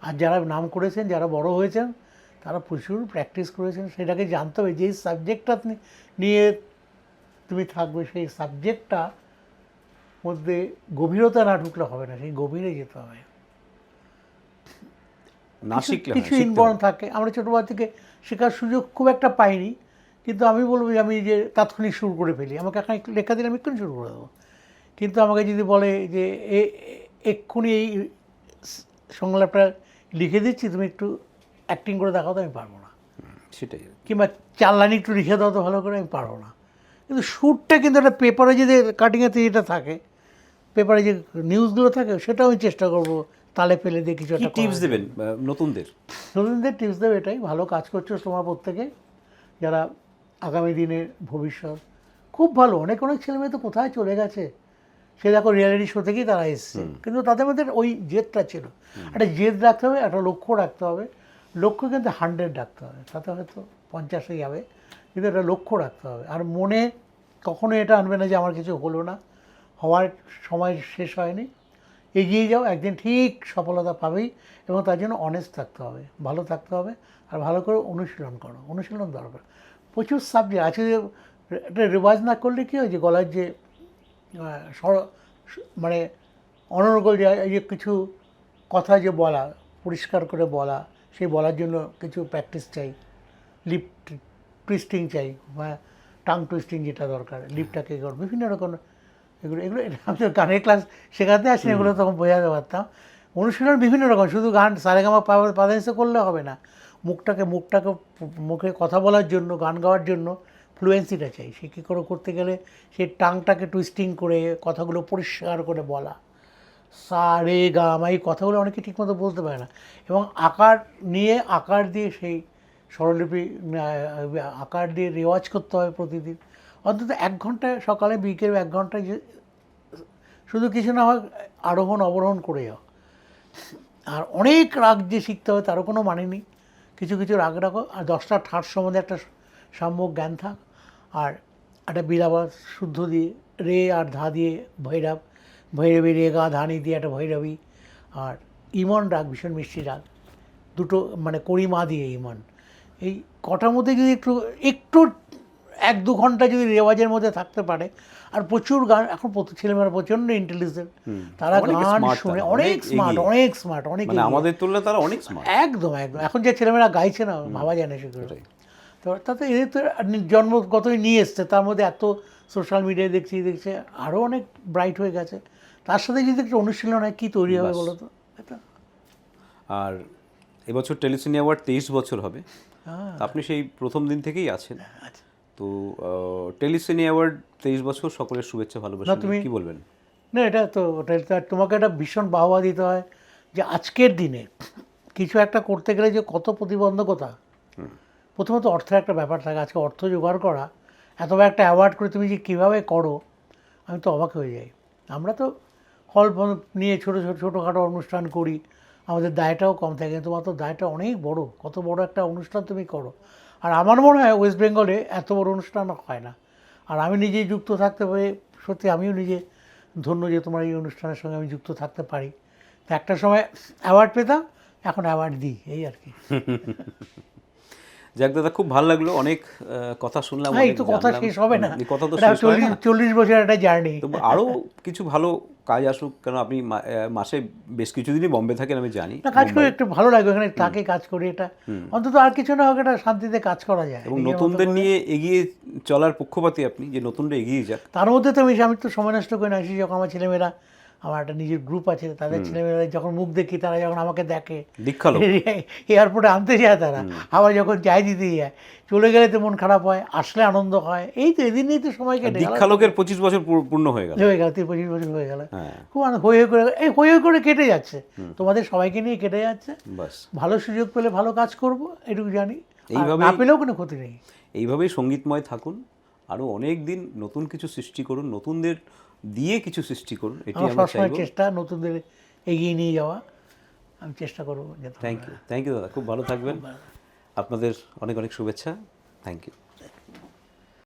আর যারা নাম করেছেন, যারা বড় হয়েছেন, তারা প্রচুর প্র্যাকটিস করেছেন, সেটাকে জানতে হবে। যেই সাবজেক্টটা নিয়ে তুমি থাকবে, সেই সাবজেক্টটা মধ্যে গভীরতা না ঢুকলে হবে না, সেই গভীরে যেতে হবে। না শিখলে কিছু ইনবর্ন থাকে, আমরা ছোটোবেলা থেকে শেখার সুযোগ খুব একটা পাইনি, কিন্তু আমি বলবো যে আমি যে তাৎক্ষণিক শুরু করে ফেলি, আমাকে এখন লেখা দিলে আমি এক্ষুনি শুরু করে দেবো, কিন্তু আমাকে যদি বলে যে এক্ষুনি এই সংলাপটা লিখে দিচ্ছি, তুমি একটু অ্যাক্টিং করে দেখাও, তো আমি পারবো না। সেটাই। কিংবা 4 লাইন একটু লিখে দাও তো ভালো করে, আমি পারবো না। কিন্তু শ্যুটটা কিন্তু একটা পেপারে যদি কাটিংয়েতে যেটা থাকে, পেপারে যে নিউজগুলো থাকে, সেটাও আমি চেষ্টা করবো তালে ফেলে দিয়ে কিছু কি একটা টিপস দেবেন নতুনদের? নতুনদের টিপস দেবে এটাই, ভালো কাজ করছো তোমার প্রত্যেকে, যারা আগামী দিনের ভবিষ্যৎ খুব ভালো। অনেক ছেলেমেয়ে তো কোথায় চলে গেছে, সে দেখো রিয়ালিটি শো থেকেই তারা এসছে, কিন্তু তাদের মধ্যে ওই জেদটা ছিল। একটা জেদ রাখতে হবে, একটা লক্ষ্য রাখতে হবে। লক্ষ্য কিন্তু 100 রাখতে হবে, তাতে হয়তো 50-এ যাবে, কিন্তু একটা লক্ষ্য রাখতে হবে। আর মনে কখনো এটা আনবে না যে আমার কিছু হলো না, হওয়ার সময় শেষ হয়নি। এগিয়ে যাও, একদিন ঠিক সফলতা পাবেই। এবং তার জন্য অনেস্ট থাকতে হবে, ভালো থাকতে হবে, আর ভালো করে অনুশীলন করো, অনুশীলন দরকার। প্রচুর সাবজেক্ট আছে যে এটা রেওয়াজ না করলে কী হয়, যে গলার যে মানে অনর্গল যে এই যে কিছু কথা যে বলা, পরিষ্কার করে বলা, সেই বলার জন্য কিছু প্র্যাকটিস চাই, লিপ টুইস্টিং চাই, বা টাং টুইস্টিং যেটা দরকার, লিপটাকে বিভিন্ন রকম এগুলো এগুলো আমি তো গানের ক্লাস শেখাতে আসি, এগুলো তখন বোঝাতে পারতাম। অনুশীলন বিভিন্ন রকম, শুধু গান সারেগামা পাধানিসা করলে হবে না। মুখটাকে মুখে কথা বলার জন্য, গান গাওয়ার জন্য ফ্লুয়েন্সিটা চাই। সে কী করে করতে গেলে সেই টাংটাকে টুইস্টিং করে কথাগুলো পরিষ্কার করে বলা, সা রে গা মা, এই কথাগুলো অনেকে ঠিকমতো বলতে পারে না। এবং আকার দিয়ে সেই স্বরলিপি আকার দিয়ে রেওয়াজ করতে হবে প্রতিদিন, অন্তত 1 ঘন্টা সকালে, বিকেলে 1 ঘন্টায়, যে শুধু কিছু না হয় আরোহণ অবরোহণ করে যাও। আর অনেক রাগ যে শিখতে হবে তারও কোনো মানে নেই, কিছু কিছু রাগ রাখো। আর 10টা ঠাট সম্বন্ধে একটা সম্যক জ্ঞান থাক। আর একটা বিরাবাস শুদ্ধ দিয়ে, রে আর ধা দিয়ে ভৈরব, ভৈরবী রে গা ধানি দিয়ে একটা ভৈরবী। আর ইমন রাগ, ভীষণ মিষ্টি রাগ, দুটো মানে করিমা দিয়ে ইমন। এই কটার মধ্যে যদি একটু 1-2 ঘন্টা যদি রেওয়াজের মধ্যে থাকতে পারে। আর প্রচুর গান, এখন ছেলেমেয়েরা প্রচণ্ড ইন্টেলিজেন্ট, তারা গান শুনে অনেক স্মার্ট, অনেক মানে আমাদের তুলনায় তারা অনেক স্মার্ট। একদম একদম। এখন যে ছেলেমেয়েরা গাইছে না, ভাবা যায় না সেগুলো। তো তাতে এদের তো জন্মগতই নিয়ে এসছে, তার মধ্যে এত সোশ্যাল মিডিয়ায় দেখছে আরও অনেক ব্রাইট হয়ে গেছে। তার সাথে যদি একটু অনুশীলন হয়, কী তৈরি হবে বলো তো এটা। আর এবছর টেলিসিনে অ্যাওয়ার্ড 23 বছর হবে, আপনি সেই প্রথম দিন থেকেই আছেন। তো টেলিসিনে অ্যাওয়ার্ড 23 বছর, সকলের শুভেচ্ছা, ভালোবাসা, কি বলবেন? না, এটা তো তোমাকে একটা ভীষণ বাহবা দিতে হয় যে আজকের দিনে কিছু একটা করতে গেলে যে কত প্রতিবন্ধকতা। প্রথমত অর্থের একটা ব্যাপার থাকে, আজকে অর্থ জোগাড় করা, এত বড় একটা অ্যাওয়ার্ড করে তুমি যে কীভাবে করো, আমি তো অবাক হয়ে যাই। আমরা তো হল নিয়ে ছোটোখাটো অনুষ্ঠান করি, আমাদের দায়টাও কম থাকে, তোমার তো দায়টা অনেক বড়, কত বড় একটা অনুষ্ঠান তুমি করো। আর আমার মনে হয় ওয়েস্ট বেঙ্গলে এত বড় অনুষ্ঠান হয় না। আর আমি নিজেই যুক্ত থাকতে পারি, সত্যি আমিও নিজে ধন্য যে তোমার এই অনুষ্ঠানের সঙ্গে আমি যুক্ত থাকতে পারি। তো একটা সময় অ্যাওয়ার্ড পেতাম, এখন অ্যাওয়ার্ড দিই, এই আর কি। যাক দাদা, খুব ভালো লাগলো, অনেক কথা শুনলাম। এই তো কথা শেষ হবে না, কথা তো শেষ হয় না। 40 বছর একটা জার্নি। তো আরও কিছু ভালো কাজ আসুক, কারণ আপনি মাসে বেশ কিছুদিনই বম্বে থাকেন আমি জানি। না, কাজ করে একটু ভালো লাগে, ওখানে তাকে কাজ করি, এটা অন্তত আর কিছু না হোক একটা শান্তিতে কাজ করা যায়। এবং নতুনদের নিয়ে এগিয়ে চলার পক্ষপাতী আপনি, যে নতুনরা এগিয়ে যাক। তার মধ্যে তো আমি তো সময় নষ্ট করে না আসি। যখন আমার ছেলেমেয়েরা, আমার একটা নিজের গ্রুপ আছে, তাদের ছেলেমেয়েরা যখন মুখ দেখি, তারা যখন আমাকে দেখে, দীক্ষালো এয়ারপোর্টে আনতে যায়, তারা আবার যখন চাই দিতে যায়, চলে গেলে তো মন খারাপ হয়, আসলে আনন্দ হয়। এই তো এদিন নিয়েই তো সময় কেটে গেল। দীক্ষালোকের 25 বছর পূর্ণ হয়ে গেল। 25 বছর হয়ে গেল, খুব হয়ে করে কেটে যাচ্ছে, তোমাদের সবাইকে নিয়ে কেটে যাচ্ছে। ভালো সুযোগ পেলে ভালো কাজ করব, এটুকু জানি, এইভাবে না পেলেও কোনো ক্ষতি নেই। এইভাবেই সঙ্গীতময় থাকুন, আরও অনেক দিন নতুন কিছু সৃষ্টি করুন, নতুনদের দিয়ে কিছু সৃষ্টি করুন, এটি আমরা চাইব। চেষ্টা নতুনদের এগিয়ে নিয়ে যাওয়া, আমি চেষ্টা করবো। থ্যাংক ইউ দাদা, খুব ভালো থাকবেন, আপনাদের অনেক অনেক শুভেচ্ছা। Thank you.